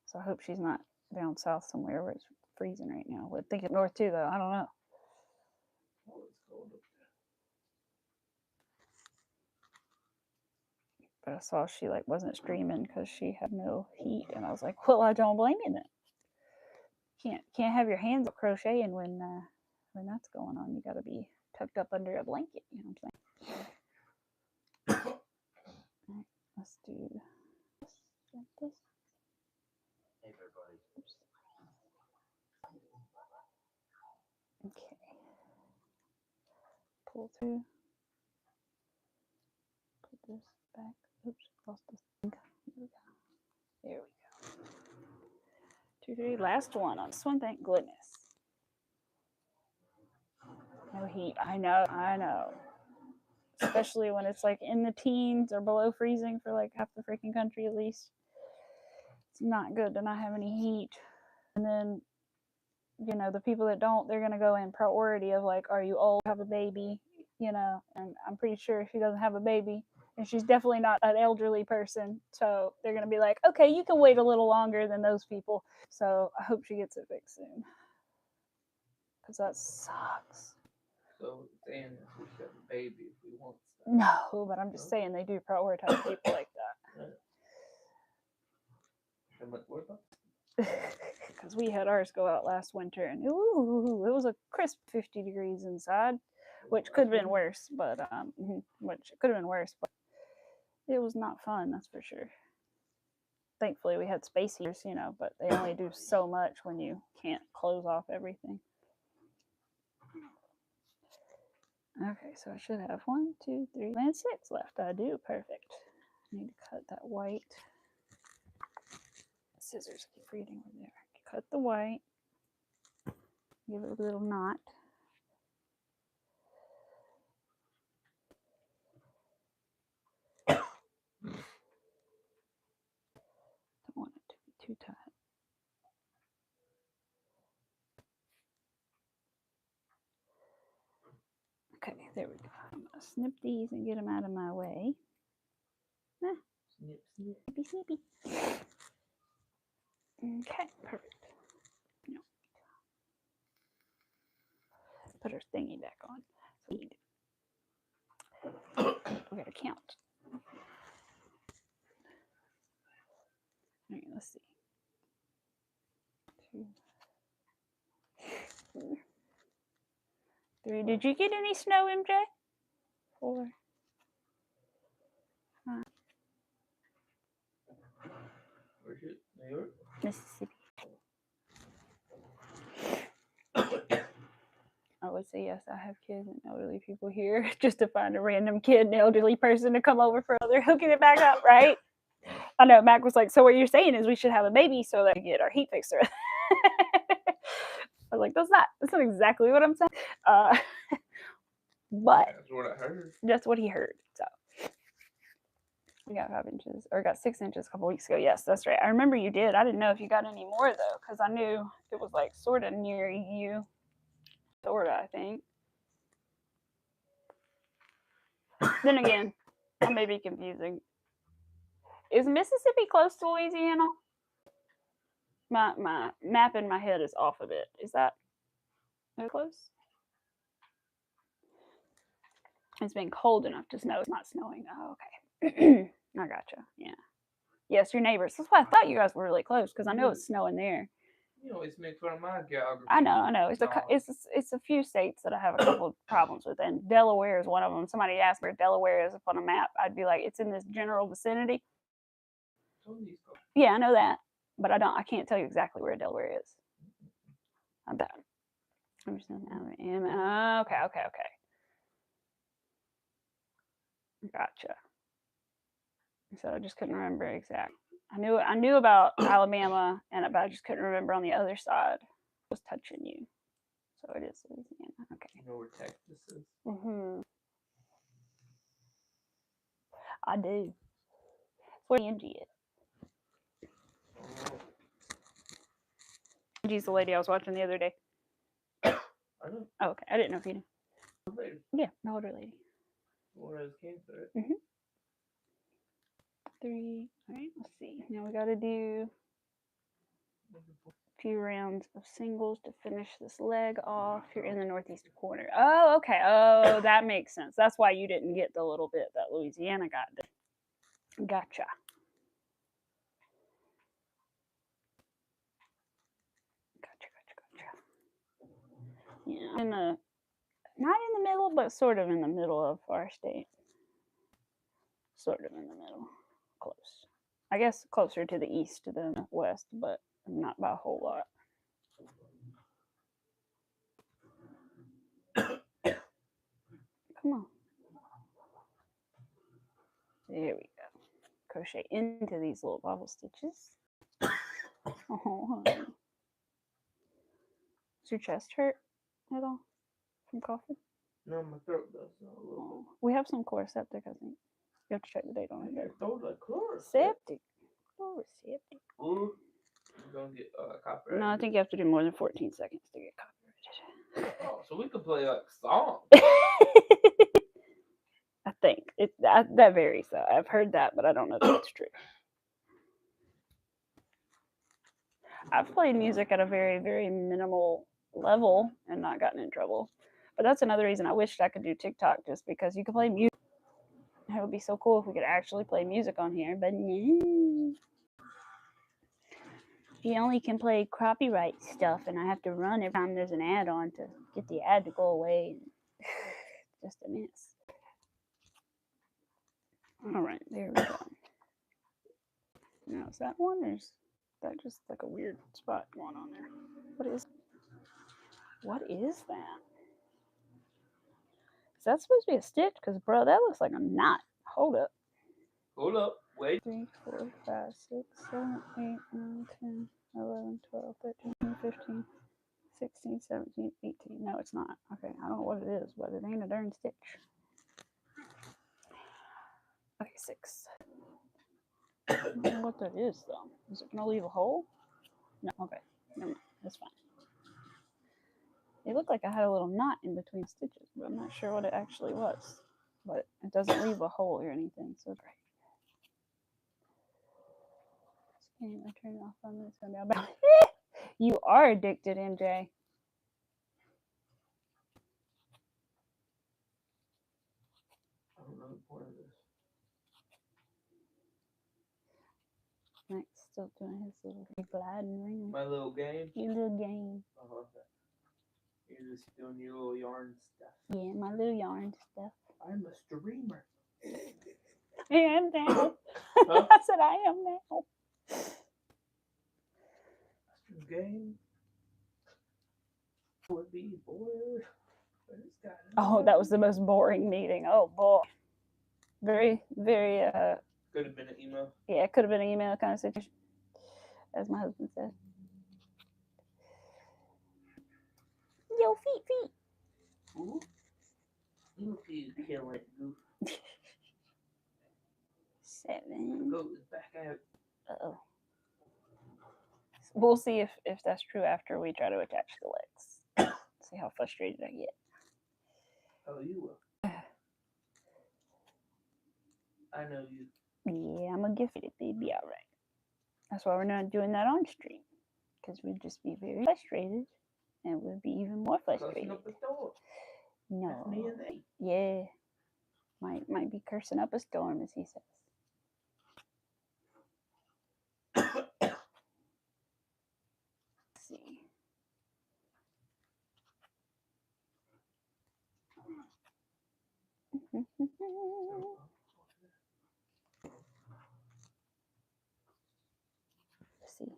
So I hope she's not down south somewhere where it's freezing right now. I would think it's north too, though. I don't know. But I saw she like wasn't streaming because she had no heat, and I was like, well, I don't blame you then. Can't have your hands up crocheting when that's going on. You got to be tucked up under a blanket. You know what I'm saying? All right, let's do this like this. Hey, everybody. Oops. Okay. Pull through. Put this back. Oops, lost this thing. Here we go. There we go. 2, 3. Last one on this one. Thank goodness. No heat. I know. Especially when it's like in the teens or below freezing for like half the freaking country at least. It's not good to not have any heat. And then, you know, the people that don't, they're going to go in priority of like, are you old, have a baby, you know, and I'm pretty sure she doesn't have a baby. And she's definitely not an elderly person. So they're going to be like, okay, you can wait a little longer than those people. So I hope she gets it fixed soon. Because that sucks. So saying that we should have a baby if we want stuff. No, but I'm just saying they do prioritize people like that. Because we had ours go out last winter, and ooh, it was a crisp 50 degrees inside, which could have been worse, but it was not fun, that's for sure. Thankfully, we had space heaters, you know, but they only do so much when you can't close off everything. Okay, so I should have 1, 2, 3, and 6 left. I do. Perfect. I need to cut that white. Scissors keep reading over there. Cut the white. Give it a little knot. Don't want it to be too tight. Okay, there we go. I'm going to snip these and get them out of my way. Ah, Snip, snip. snippy, snippy. Okay, perfect. No. Put her thingy back on. We gotta count. All right, let's see. 2, 3. Did you get any snow, MJ? 4, 5. Where's it? New York? Mississippi. I would say yes, I have kids and elderly people here just to find a random kid and elderly person to come over for they're hooking it back up, right? I know Mac was like, so what you're saying is we should have a baby so that we get our heat fixed. I was like, that's not exactly what I'm saying. But That's what I heard. that's what he heard. So we got 5 inches, or got 6 inches a couple weeks ago. Yes, that's right. I remember you did. I didn't know if you got any more though, because I knew it was like sort of near you. Sort of, I think. Then again, I may be confusing. Is Mississippi close to Louisiana? My map in my head is off a bit. Is that close? It's been cold enough to snow. It's not snowing. Oh, okay. I gotcha. Yeah. Yes, your neighbors. That's why I thought you guys were really close, because I know it's snowing there. You always make fun of my geography. I know. It's a few states that I have a couple of problems with, and Delaware is one of them. Somebody asked where Delaware is up on a map. I'd be like, it's in this general vicinity. Yeah, I know that, but I can't tell you exactly where Delaware is. I'm bad. I'm just okay. Gotcha. So I just couldn't remember exact. I knew about Alabama, but I just couldn't remember on the other side. I was touching you. So it is Louisiana. Okay. You know where Texas is? I do. Where Angie is. Angie's the lady I was watching the other day. I know. Oh, okay. I didn't know if you knew. Lady. Yeah, the older lady. One of those cancer. 3. All right, let's see. Now we got to do a few rounds of singles to finish this leg off. You're in the northeast corner. Oh, okay. Oh, that makes sense. That's why you didn't get the little bit that Louisiana got. Gotcha. Yeah, not in the middle, but sort of in the middle of our state. Sort of in the middle. Close. I guess closer to the east than the west, but not by a whole lot. Come on. There we go. Crochet into these little bobble stitches. Oh, honey. Does your chest hurt at all from coughing? No, my throat does. A little bit. We have some Chloraseptic, I think. You have to check the date on it. Your throat like Chloraseptic. Chloraseptic. Ooh. You're going to get copyrighted. No, I think you have to do more than 14 seconds to get copyrighted. Oh, so we could play like songs. I think that varies though. I've heard that, but I don't know if that's true. I've played music at a very, very minimal level and not gotten in trouble. But that's another reason I wished I could do TikTok, just because you could play music. It would be so cool if we could actually play music on here, but no. You only can play copyright stuff, and I have to run every time there's an ad on to get the ad to go away. Just a mess. All right, there we go. Now, is that one, or is that just like a weird spot going on there? What is that? Is that supposed to be a stitch? Because, bro, that looks like a knot. Hold up. Hold up. Wait. 3, 4, 5, 6, 7, 8, 9, 10, 11, 12, 13, 15, 16, 17, 18. No, it's not. Okay, I don't know what it is, but it ain't a darn stitch. Okay, 6. I don't know what that is, though. Is it going to leave a hole? No, okay. Never mind. That's fine. It looked like I had a little knot in between stitches, but I'm not sure what it actually was. But it doesn't leave a hole or anything, so it's right. Can't I turn it off on this one now? You are addicted, MJ. I don't know the point of this. Mike's still doing his little gliding ring. My little game? Your little game. Oh, okay. You're just doing your little yarn stuff. Yeah, my little yarn stuff. I'm a streamer. I am now. Huh? I said I am now. Game would be bored. Oh, that was the most boring meeting. Oh boy. Very, very Could have been an email. Yeah, it could have been an email kind of situation, as my husband said. Yo, feet. Ooh. You kill it, goof. 7. Goat is back out. Uh-oh. We'll see if that's true after we try to attach the legs. See how frustrated I get. Oh, you will. I know you. Yeah, I'm gonna get it, baby. All right. That's why we're not doing that on stream, because we'd just be very frustrated, and we'd be even more frustrated. Cussing up the door. No. That's me and they. Yeah. Might be cursing up a storm, as he says. Let's see. Let's see.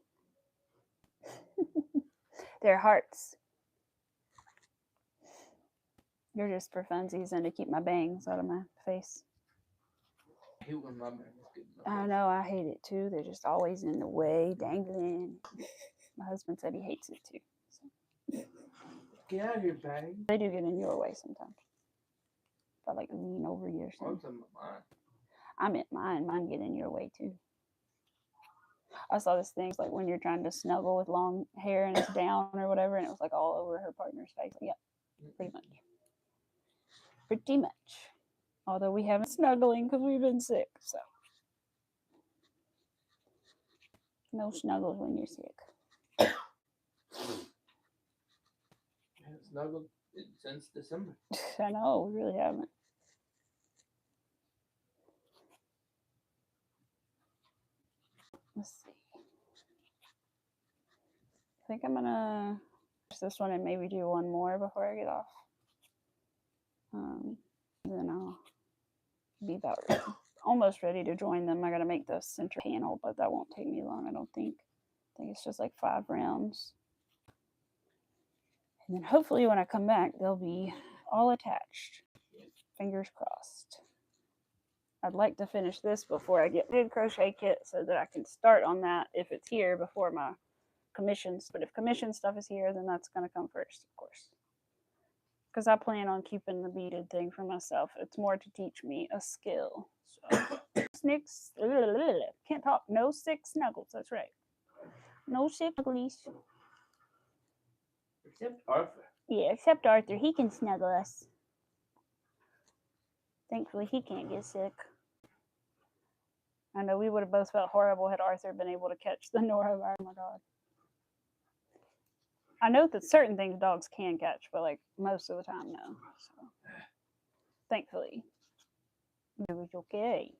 They're hearts. They're just for funsies and to keep my bangs out of my face. I hate when my man is getting I know, I hate it too. They're just always in the way, dangling. My husband said he hates it too. So. Get out of here, bang. They do get in your way sometimes. If I like lean over you or I'm something. talking about mine. I meant mine. Mine get in your way too. I saw this thing like when you're trying to snuggle with long hair and it's down or whatever, and it was like all over her partner's face. Yep, pretty much. Pretty much. Although we haven't snuggling because we've been sick, so no snuggles when you're sick. I haven't snuggled since December. I know, we really haven't. Let's see. I think I'm gonna finish this one and maybe do one more before I get off. Then I'll be about almost ready to join them. I gotta make the center panel, but that won't take me long, I don't think. I think it's just like 5 rounds. And then hopefully when I come back, they'll be all attached. Fingers crossed. I'd like to finish this before I get the crochet kit so that I can start on that if it's here before my commissions. But if commission stuff is here, then that's going to come first, of course. Because I plan on keeping the beaded thing for myself. It's more to teach me a skill. So, snicks, can't talk. No sick snuggles. That's right. No sick snugglies. Except Arthur. Yeah, except Arthur. He can snuggle us. Thankfully, he can't get sick. I know we would have both felt horrible had Arthur been able to catch the norovirus. Oh my God. I know that certain things dogs can catch, but like most of the time, no. So, thankfully, it was okay.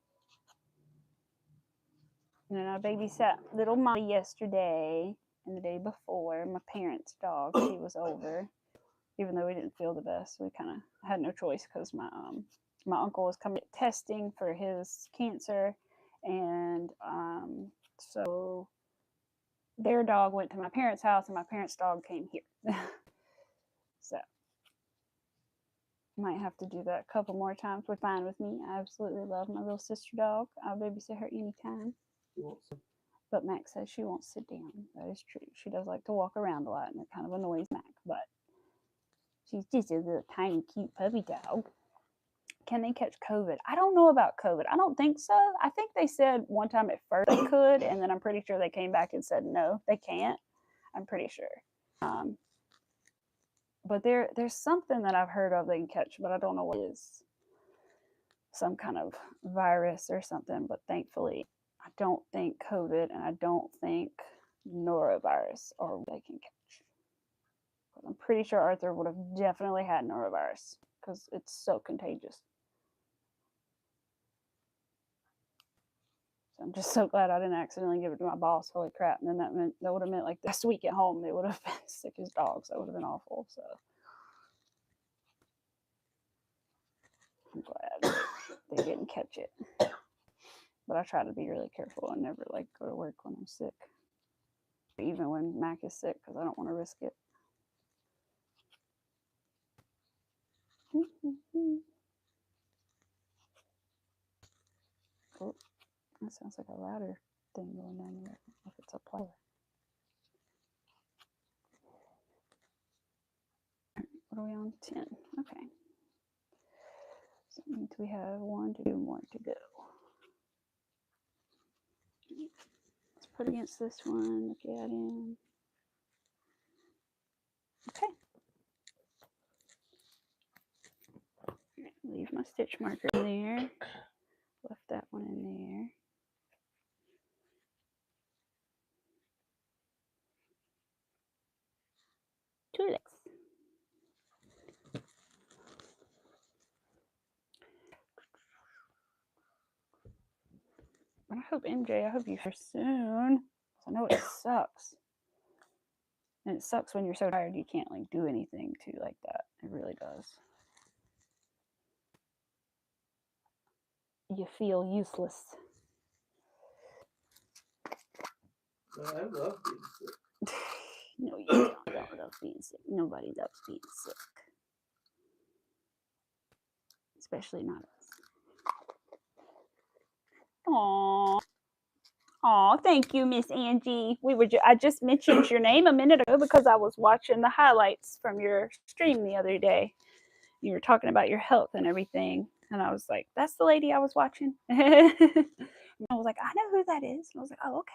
And then I babysat little Molly yesterday and the day before. My parents' dog, she was over. Even though we didn't feel the best, we kind of had no choice because my uncle was coming testing for his cancer, and so their dog went to my parents' house, and my parents' dog came here. So might have to do that a couple more times. We're fine with me. I absolutely love my little sister dog. I'll babysit her anytime. But Max says she won't sit down. That is true. She does like to walk around a lot, and it kind of annoys Mac, but she's just a little tiny, cute puppy dog. Can they catch COVID? I don't know about COVID. I don't think so. I think they said one time at first they could, and then I'm pretty sure they came back and said no, they can't. I'm pretty sure. But there's something that I've heard of they can catch, but I don't know what it is. Some kind of virus or something, but thankfully I don't think COVID and I don't think norovirus are what they can catch. But I'm pretty sure Arthur would have definitely had norovirus because it's so contagious. So I'm just so glad I didn't accidentally give it to my boss. Holy crap. And then that would have meant like this week at home, they would have been sick as dogs. That would have been awful. So I'm glad they didn't catch it. But I try to be really careful and never like go to work when I'm sick. Even when Mac is sick, because I don't want to risk it. Oh, That sounds like a ladder thing going down there. If it's a plier. What are we on? 10. Okay. So that means we have 1 to 2 more to go. Let's put against this one. Look at him. Okay. Leave my stitch marker in there. Left that one in there. Two legs. I hope MJ, I hope you're here soon. I know it sucks. And it sucks when you're so tired you can't like do anything too like that. It really does. You feel useless. I love being sick. No, you don't love being sick. Nobody loves being sick. Especially not us. Aww. Aw, thank you, Miss Angie. I just mentioned your name a minute ago because I was watching the highlights from your stream the other day. You were talking about your health and everything. And I was like, that's the lady I was watching. And I was like, I know who that is. And I was like, oh, okay.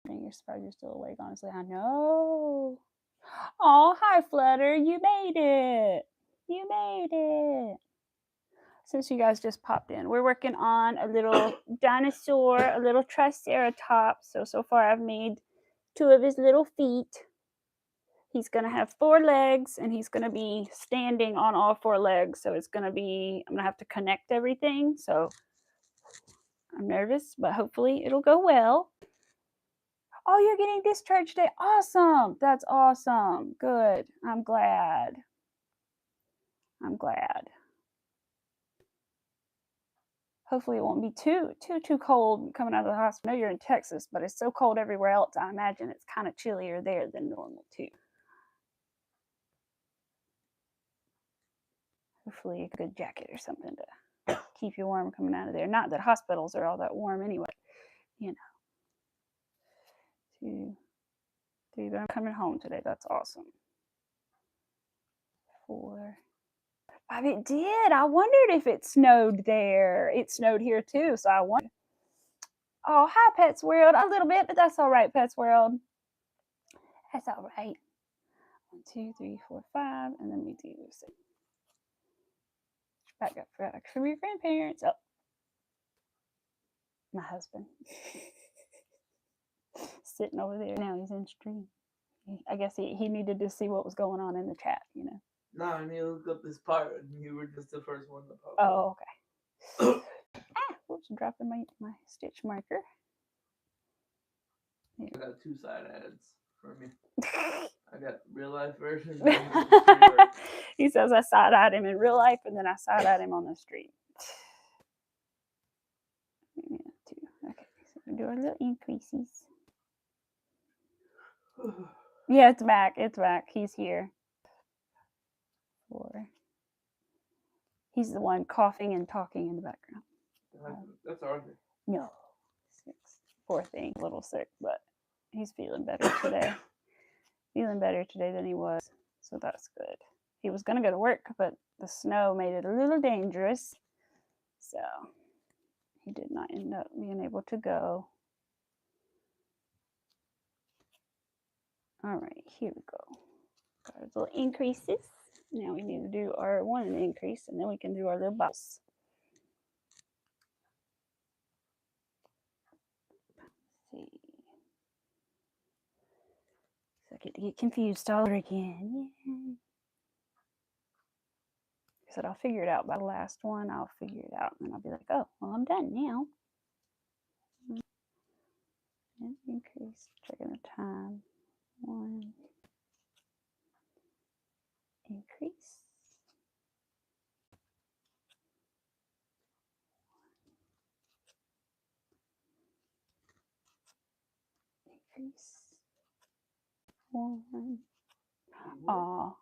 You're surprised you're still awake, honestly. I know. Oh, hi, Flutter. You made it. You made it. Since you guys just popped in, we're working on a little dinosaur, a little Triceratops. So far I've made 2 of his little feet. He's going to have 4 legs and he's going to be standing on all 4 legs. So it's going to be, I'm going to have to connect everything. So I'm nervous, but hopefully it'll go well. Oh, you're getting discharged today. Awesome. That's awesome. Good. I'm glad. I'm glad. Hopefully it won't be too cold coming out of the hospital. I know you're in Texas, but it's so cold everywhere else. I imagine it's kind of chillier there than normal too. Hopefully a good jacket or something to keep you warm coming out of there. Not that hospitals are all that warm anyway, you know. 2, 3, but I'm coming home today. That's awesome. 4, 5. It did. I wondered if it snowed there. It snowed here too, so I wondered. Oh, hi, Pets World. A little bit, but that's all right, Pets World. That's all right. 1, 2, 3, 4, 5, and then we do 6. Back up from your grandparents. Oh, my husband. Sitting over there. Now he's in stream. I guess he needed to see what was going on in the chat, you know. No, I need to look up this part, and you were just the first one to pop. Oh, okay. Whoops, dropping my stitch marker. Here. I got 2 side ads for me. I got real life version. He says I side-eyed him in real life, and then I side-eyed him on the street. Yeah, 2. Okay, so we do our little increases. Yeah, it's back. It's back. He's here. 4. He's the one coughing and talking in the background. That's Arthur. No. 6. Poor thing, a little sick, but he's feeling better today. Feeling better today than he was, so that's good. He was going to go to work, but the snow made it a little dangerous, so he did not end up being able to go. All right, here we go. Got our little increases. Now we need to do our 1 increase, and then we can do our little bumps. Let's see. So I get confused all over again. Yeah. I said I'll figure it out by the last one. I'll figure it out, and I'll be like, oh, well, I'm done now. And increase, checking the time. 1. Increase. Increase. 1. Aw.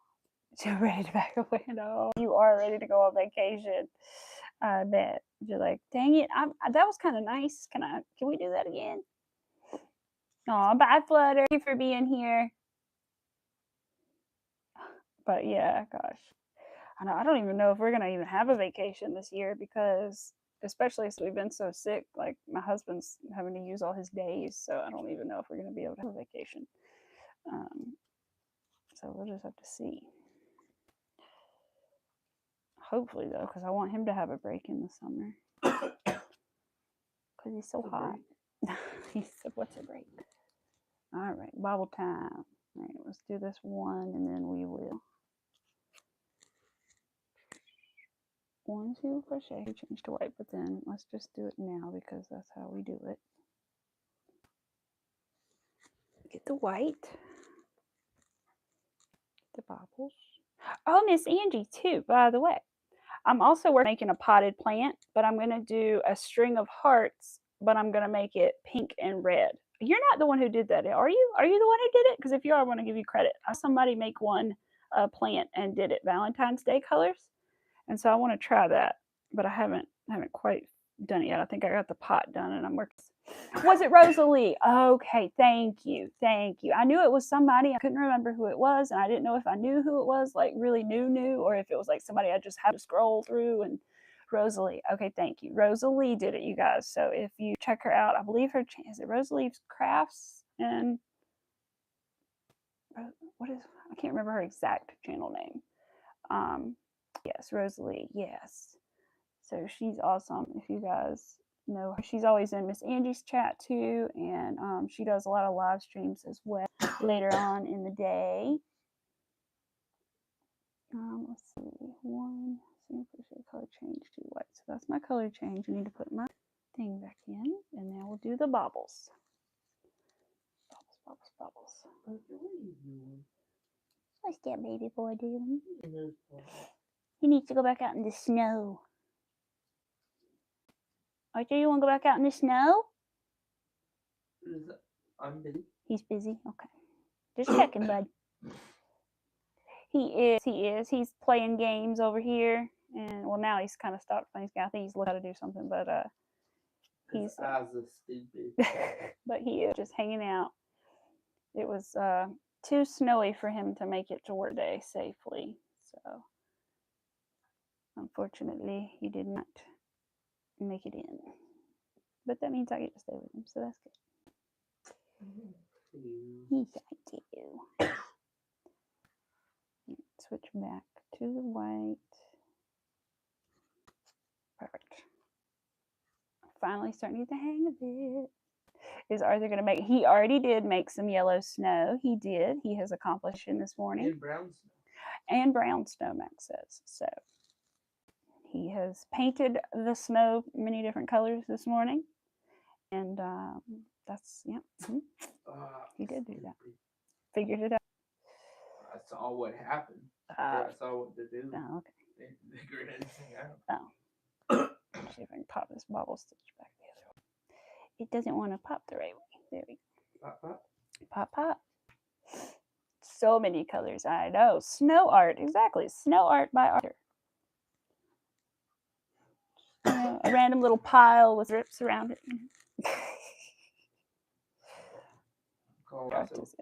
You're ready to back away. No, you are ready to go on vacation. I bet. You're like, dang it, that was kind of nice. Can we do that again? Oh, bye, Flutter. Thank you for being here. But yeah, gosh. I don't even know if we're going to even have a vacation this year because, especially since we've been so sick, like my husband's having to use all his days. So I don't even know if we're going to be able to have a vacation. So we'll just have to see. Hopefully, though, because I want him to have a break in the summer. Because he's so hot. He said, what's a break? All right, bobble time. All right, let's do this one and then we will. 1 single crochet, change to white, but then let's just do it now because that's how we do it. Get the white, the bobbles. Oh, Miss Angie too, by the way. I'm also making a potted plant, but I'm going to do a string of hearts, but I'm going to make it pink and red. You're not the one who did that, are you? Are you the one who did it? Because if you are, I want to give you credit. I saw somebody make one plant and did it Valentine's Day colors, and so I want to try that, but I haven't quite done it yet. I think I got the pot done, and I'm working. Was it Rosalie? Okay, thank you. I knew it was somebody. I couldn't remember who it was, and I didn't know if I knew who it was, like really knew, or if it was like somebody I just had to scroll through. And Rosalie. Okay, thank you. Rosalie did it, you guys. So if you check her out, I believe her is it Rosalie's Crafts, and what is, I can't remember her exact channel name. Yes, Rosalie. Yes. So she's awesome. If you guys know her, she's always in Miss Angie's chat too, and she does a lot of live streams as well later on in the day. Let's see, 1 single crochet color change to white. So that's my color change. I need to put my thing back in, and now we'll do the bobbles. Bobbles. What's that baby boy doing? He needs to go back out in the snow. Arthur, you want to go back out in the snow? I'm busy. He's busy? Okay. Just checking, bud. He is. He's playing games over here. And, well, now he's kind of stopped playing. I think he's looking how to do something, but he's... His eyes are stupid. But he is just hanging out. It was too snowy for him to make it to work day safely. So, unfortunately, he did not make it in. But that means I get to stay with him, so that's good. Yes, I do. Switch back to the white. Perfect. Finally starting to get the hang of it. Is Arthur going to make... He already did make some yellow snow. He did. He has accomplished in this morning. And brown snow. And brown snow, Max says. So, he has painted the snow many different colors this morning. And that's, yeah. He did do that. Figured it out. I saw what happened. I saw what to do. Oh, okay. They figured anything out. Oh. Let's see if I can pop this bobble stitch back the other way. It doesn't want to pop the right way. There we go. Pop, pop. Pop, pop. So many colors. I know. Snow art. Exactly. Snow art by Arthur. A random little pile with rips around it.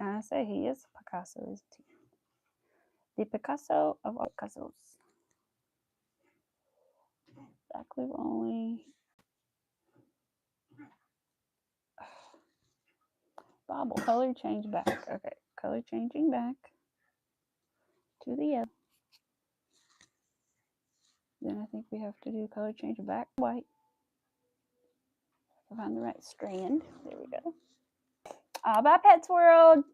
I say he is Picasso, isn't he? The Picasso of all Picassos. Back we've only... Bobble. Color change back. Okay. Color changing back to the yellow. Then I think we have to do color change back white. Find the right strand. There we go. Bye, Pets World.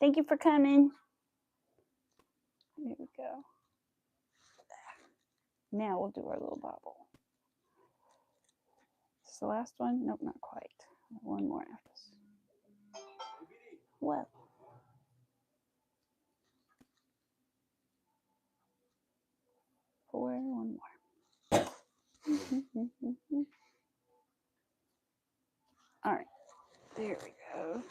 Thank you for coming. There we go. Now we'll do our little bobble. Is this the last one? Nope, not quite. One more after this. Whoa. One more. All right. There we go.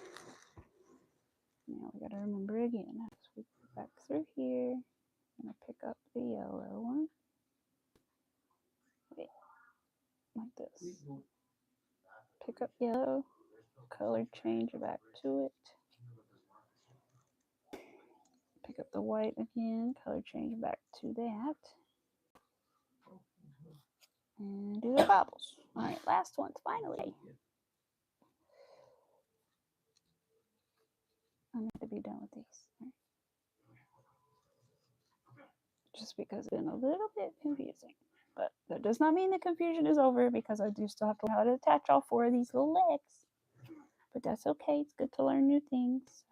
Now we got to remember again. Sweep back through here. I'm going to pick up the yellow one. There. Pick up yellow, color change back to it. Pick up the white again, color change back to that. And do the bobbles. All right, last ones, finally. I'm going to be done with these. Just because it's been a little bit confusing. But that does not mean the confusion is over, because I do still have to learn how to attach all 4 of these little legs. But that's okay. It's good to learn new things.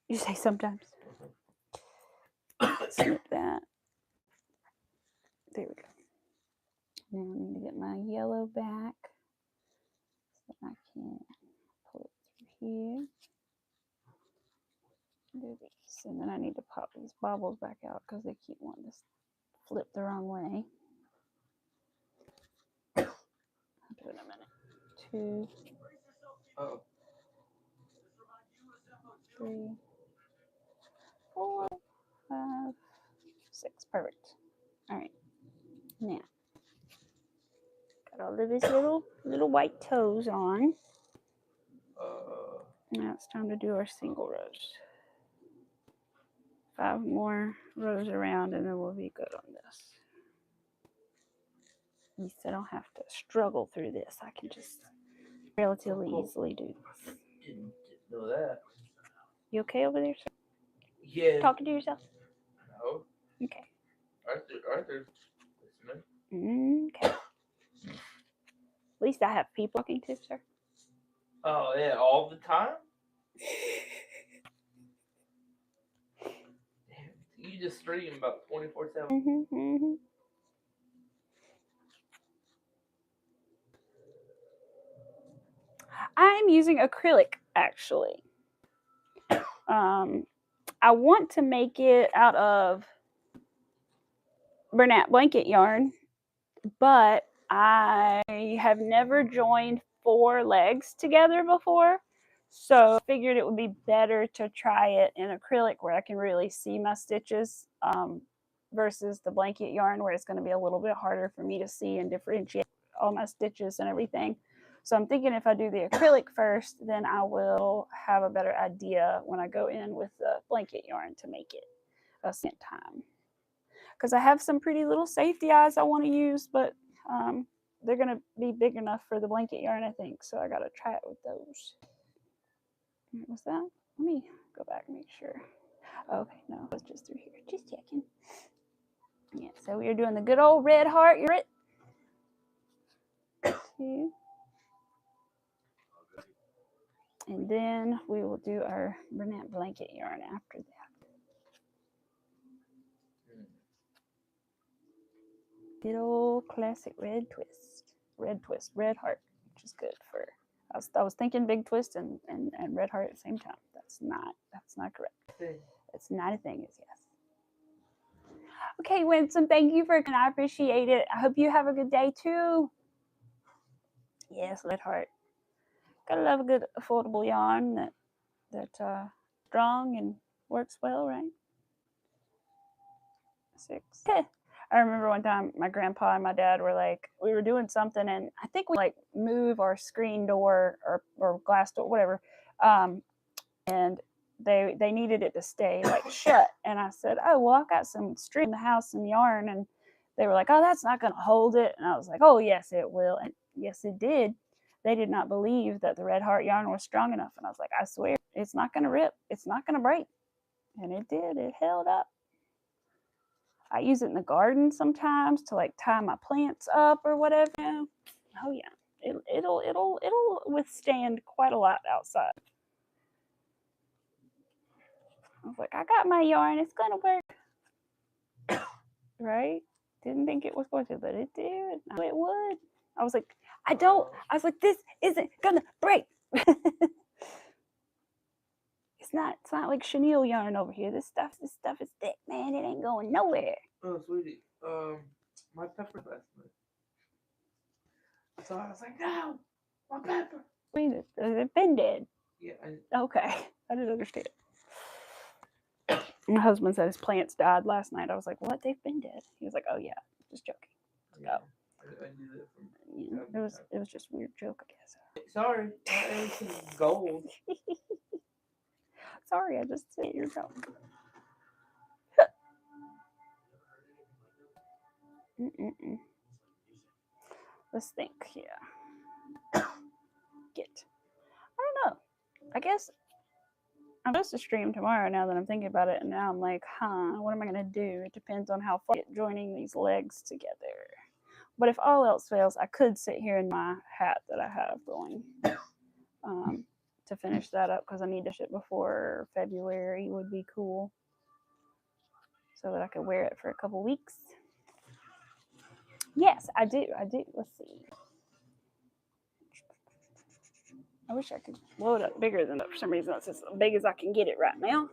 You say sometimes. Snip that. There we go. Now I need to get my yellow back so I can pull it through here. Do these. And then I need to pop these bobbles back out because they keep wanting to flip the wrong way. I'll do it in a minute. 2, 3, 4, 5, 6. Perfect. All right. Now, got all of these little white toes on. Now it's time to do our single rows. 5 more rows around, and then we'll be good on this. At least I don't have to struggle through this. I can just relatively easily do this. Didn't know that. You okay over there, sir? Yeah. Talking to yourself? No. Okay. Arthur's listening. Okay. At least I have people talking to, sir. Oh, yeah, all the time? You just stream about 24/7. I'm using acrylic, actually. I want to make it out of Bernat blanket yarn, but I have never joined 4 legs together before, so I figured it would be better to try it in acrylic where I can really see my stitches versus the blanket yarn where it's going to be a little bit harder for me to see and differentiate all my stitches and everything. So I'm thinking if I do the acrylic first, then I will have a better idea when I go in with the blanket yarn to make it a second time. Because I have some pretty little safety eyes I want to use, but they're going to be big enough for the blanket yarn, I think. So I got to try it with those. What was that? Let me go back and make sure. Okay, no, it's just through here. Just checking. Yeah, so we are doing the good old red heart. You're it. 2. And then we will do our Bernat blanket yarn after that. Good old classic red twist. Red heart, which is good for. I was thinking big twist and red heart at the same time. That's not correct. It's not a thing. It's yes. Okay, Winston, thank you for coming. I appreciate it. I hope you have a good day too. Yes, red heart. Gotta love a good affordable yarn that's strong and works well, right? 6. I remember one time my grandpa and my dad were like, we were doing something, and I think we like move our screen door or glass door, whatever, and they needed it to stay like shut. And I said, oh, well, I've got some string in the house, some yarn. And they were like, oh, that's not going to hold it. And I was like, oh, yes, it will. And yes, it did. They did not believe that the red heart yarn was strong enough. And I was like, I swear, it's not going to rip. It's not going to break. And it did. It held up. I use it in the garden sometimes to like tie my plants up or whatever. Oh yeah, it'll withstand quite a lot outside. I was like, I got my yarn. It's gonna work, right? Didn't think it was going to, but it did. I knew it would. I was like, I was like, this isn't gonna break. It's not like chenille yarn over here. This stuff is thick, man. It ain't going nowhere. Oh, sweetie, my pepper last night. So I was like, no, my pepper. Wait, has it been dead? Yeah. Okay, I didn't understand. My husband said his plants died last night. I was like, what? They've been dead? He was like, oh yeah, just joking. Yeah. I do that from Yeah, it was just a weird joke, I guess. Sorry, everything is gold. Sorry, I just said your joke. Let's think here. Get. I don't know. I guess I'm supposed to stream tomorrow now that I'm thinking about it, and now I'm like, what am I going to do? It depends on how far I get joining these legs together. But if all else fails, I could sit here in my hat that I have going to finish that up because I need to ship before February would be cool so that I could wear it for a couple weeks. Yes, I do. Let's see. I wish I could load up bigger than that. For some reason, it's as big as I can get it right now.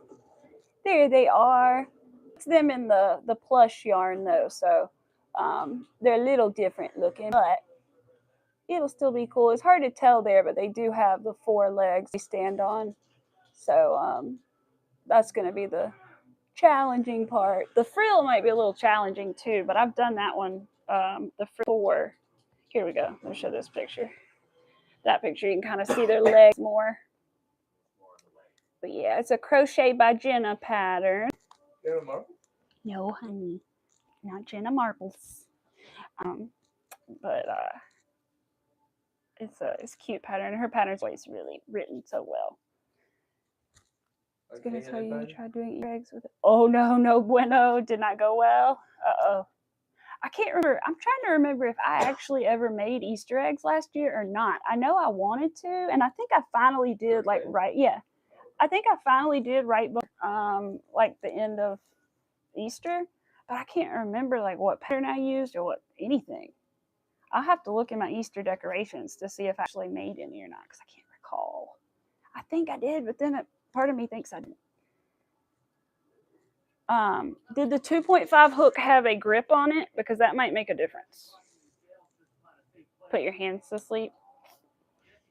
There they are. It's them in the plush yarn though, so they're a little different looking, but it'll still be cool. It's hard to tell there, but they do have the 4 legs they stand on, so that's going to be the challenging part. The frill might be a little challenging too, but I've done that one. The frill. Here we go. Let me show this picture. That picture, you can kind of see their legs more. But yeah, it's a Crochetbygenna pattern. Jenna Marbles? No, honey, not Jenna Marbles. But it's a cute pattern. Her pattern's always really written so well. I was gonna tell you you tried doing Easter eggs with it. Oh no bueno, did not go well. I can't remember. I'm trying to remember if I actually ever made Easter eggs last year or not. I know I wanted to, and I think I finally did. I think I finally did right like the end of Easter, but I can't remember like what pattern I used or what anything. I'll have to look in my Easter decorations to see if I actually made any or not because I can't recall. I think I did, but then part of me thinks I didn't. Did the 2.5 hook have a grip on it? Because that might make a difference. Put your hands to sleep.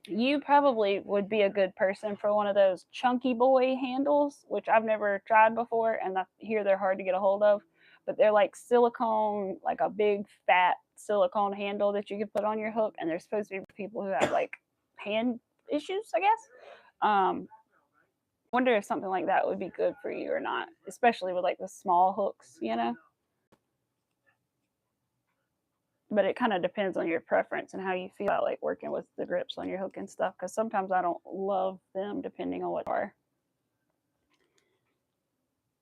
You probably would be a good person for one of those chunky boy handles, which I've never tried before, and I hear they're hard to get a hold of. But they're like silicone, like a big fat silicone handle that you can put on your hook, and they're supposed to be for people who have like hand issues, I guess. Wonder if something like that would be good for you or not, especially with like the small hooks, you know. But it kind of depends on your preference and how you feel about like working with the grips on your hook and stuff, because sometimes I don't love them depending on what they are.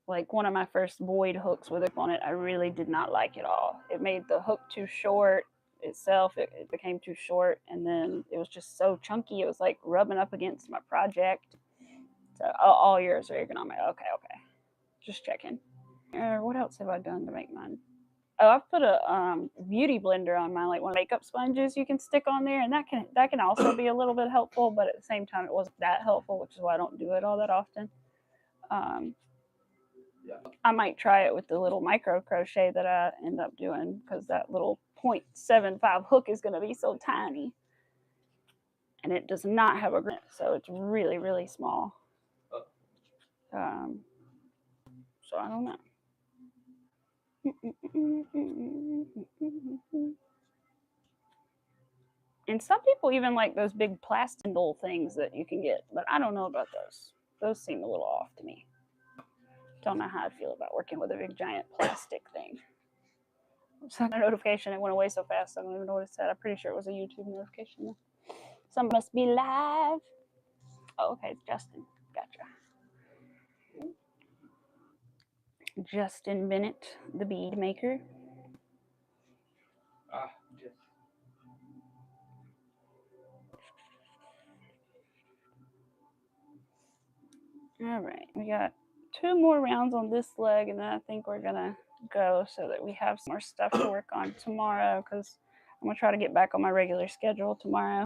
Like one of my first Boyd hooks with a grip on it, I really did not like it all. It made the hook too short itself. It became too short, and then it was just so chunky. It was like rubbing up against my project. So all yours are ergonomic. Okay. Just checking. What else have I done to make mine? Oh, I've put a beauty blender on mine, like one of the makeup sponges you can stick on there, and that can also be a little bit helpful, but at the same time, it wasn't that helpful, which is why I don't do it all that often. I might try it with the little micro crochet that I end up doing, because that little 0.75 hook is going to be so tiny, and it does not have a grip, so it's really, really small. So I don't know. And some people even like those big plastic things that you can get, but I don't know about those. Those seem a little off to me. Don't know how I feel about working with a big giant plastic thing. So a notification, it went away so fast, I don't even know what it said. I'm pretty sure it was a YouTube notification. Some must be live. Oh, okay, it's Justin. Gotcha. Justin Bennett, the bead maker. Yes. All right, we got 2 more rounds on this leg, and then I think we're gonna go so that we have some more stuff to work on tomorrow, because I'm gonna try to get back on my regular schedule tomorrow,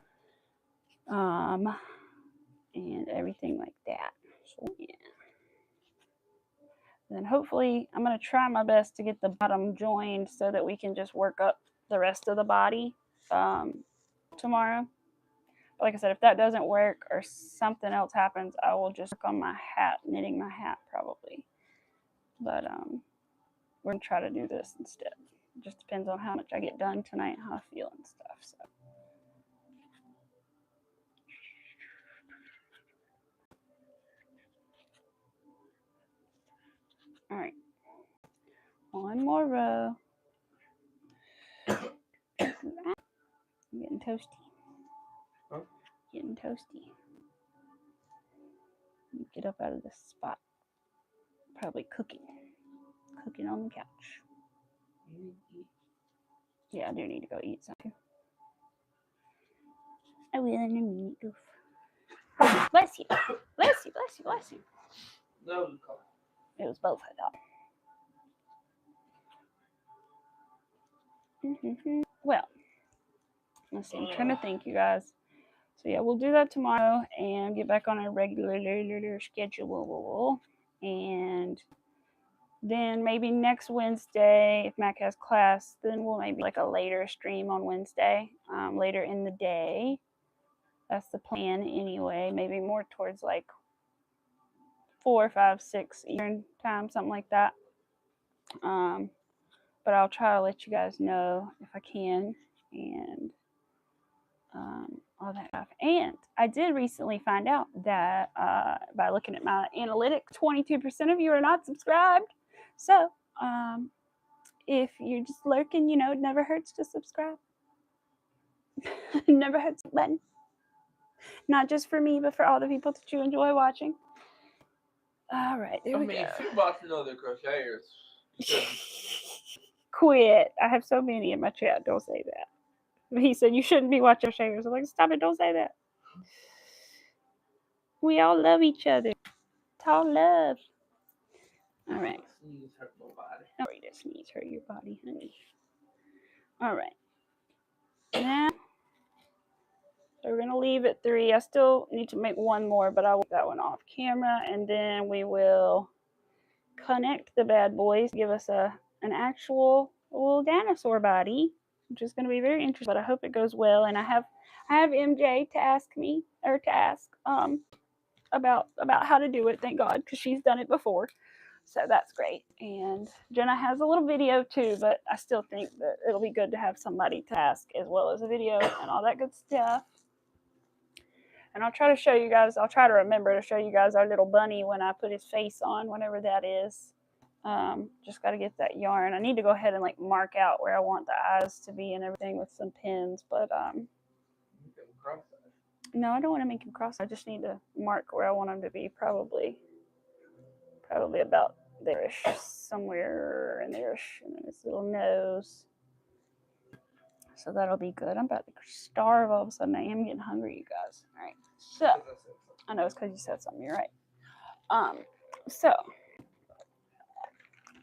and everything like that. So yeah. And then hopefully I'm gonna try my best to get the bottom joined so that we can just work up the rest of the body tomorrow. But like I said, if that doesn't work or something else happens, I will just work on my hat, knitting my hat probably. But we're gonna try to do this instead. It just depends on how much I get done tonight, how I feel and stuff. So. All right. One more row. I'm getting toasty. Huh? Getting toasty. Get up out of this spot. Probably cooking. Cooking on the couch. Yeah, I do need to go eat something. I will in a minute, goof. Bless you. Bless you, bless you, bless you. No, it was both, I thought. Well, let's see. I'm trying to think, you guys. So yeah, we'll do that tomorrow and get back on our regular schedule. And then maybe next Wednesday, if Mac has class, then we'll maybe like a later stream on Wednesday, later in the day. That's the plan anyway. Maybe more towards like 4, 5, 6 Eastern time, something like that. But I'll try to let you guys know if I can, and all that stuff. And I did recently find out that by looking at my analytics, 22% of you are not subscribed. So if you're just lurking, you know, it never hurts to subscribe. It never hurts, button. Not just for me, but for all the people that you enjoy watching. All right, there we go. if you're watching other crocheters, quit. I have so many in my chat. Don't say that. He said you shouldn't be watching crocheters. I'm like, stop it. Don't say that. We all love each other. It's all love. All right. Sneeze hurt my body. Oh, you just sneeze hurt your body, honey. All right. Now, so we're going to leave at 3. I still need to make one more, but I'll leave that one off camera, and then we will connect the bad boys, give us an actual little dinosaur body, which is going to be very interesting, but I hope it goes well. And I have MJ to ask me, or to ask about how to do it, thank God, because she's done it before. So that's great. And Jenna has a little video too, but I still think that it'll be good to have somebody to ask as well as a video and all that good stuff. And I'll try to show you guys, I'll try to remember to show you guys our little bunny when I put his face on, whenever that is. Just got to get that yarn. I need to go ahead and like mark out where I want the eyes to be and everything with some pins, but no, I don't want to make him cross. I just need to mark where I want him to be, probably about there-ish, somewhere in there-ish, and then his little nose. So that'll be good. I'm about to starve all of a sudden. I am getting hungry, you guys. All right. So I know it's because you said something. You're right. So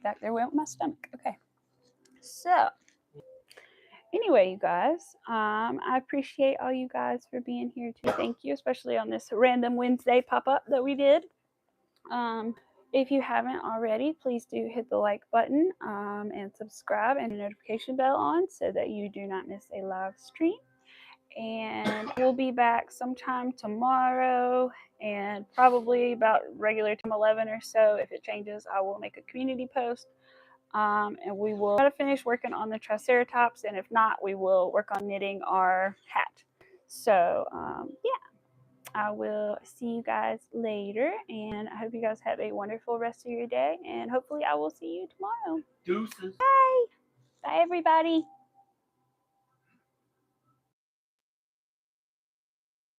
back there went my stomach. Okay. So anyway, you guys, I appreciate all you guys for being here too. Thank you, especially on this random Wednesday pop-up that we did. If you haven't already, please do hit the like button and subscribe and the notification bell on so that you do not miss a live stream. And we'll be back sometime tomorrow and probably about regular time 11 or so. If it changes, I will make a community post. And we will try to finish working on the Triceratops, and if not, we will work on knitting our hat. So yeah. I will see you guys later, and I hope you guys have a wonderful rest of your day, and hopefully I will see you tomorrow. Deuces. Bye. Bye, everybody.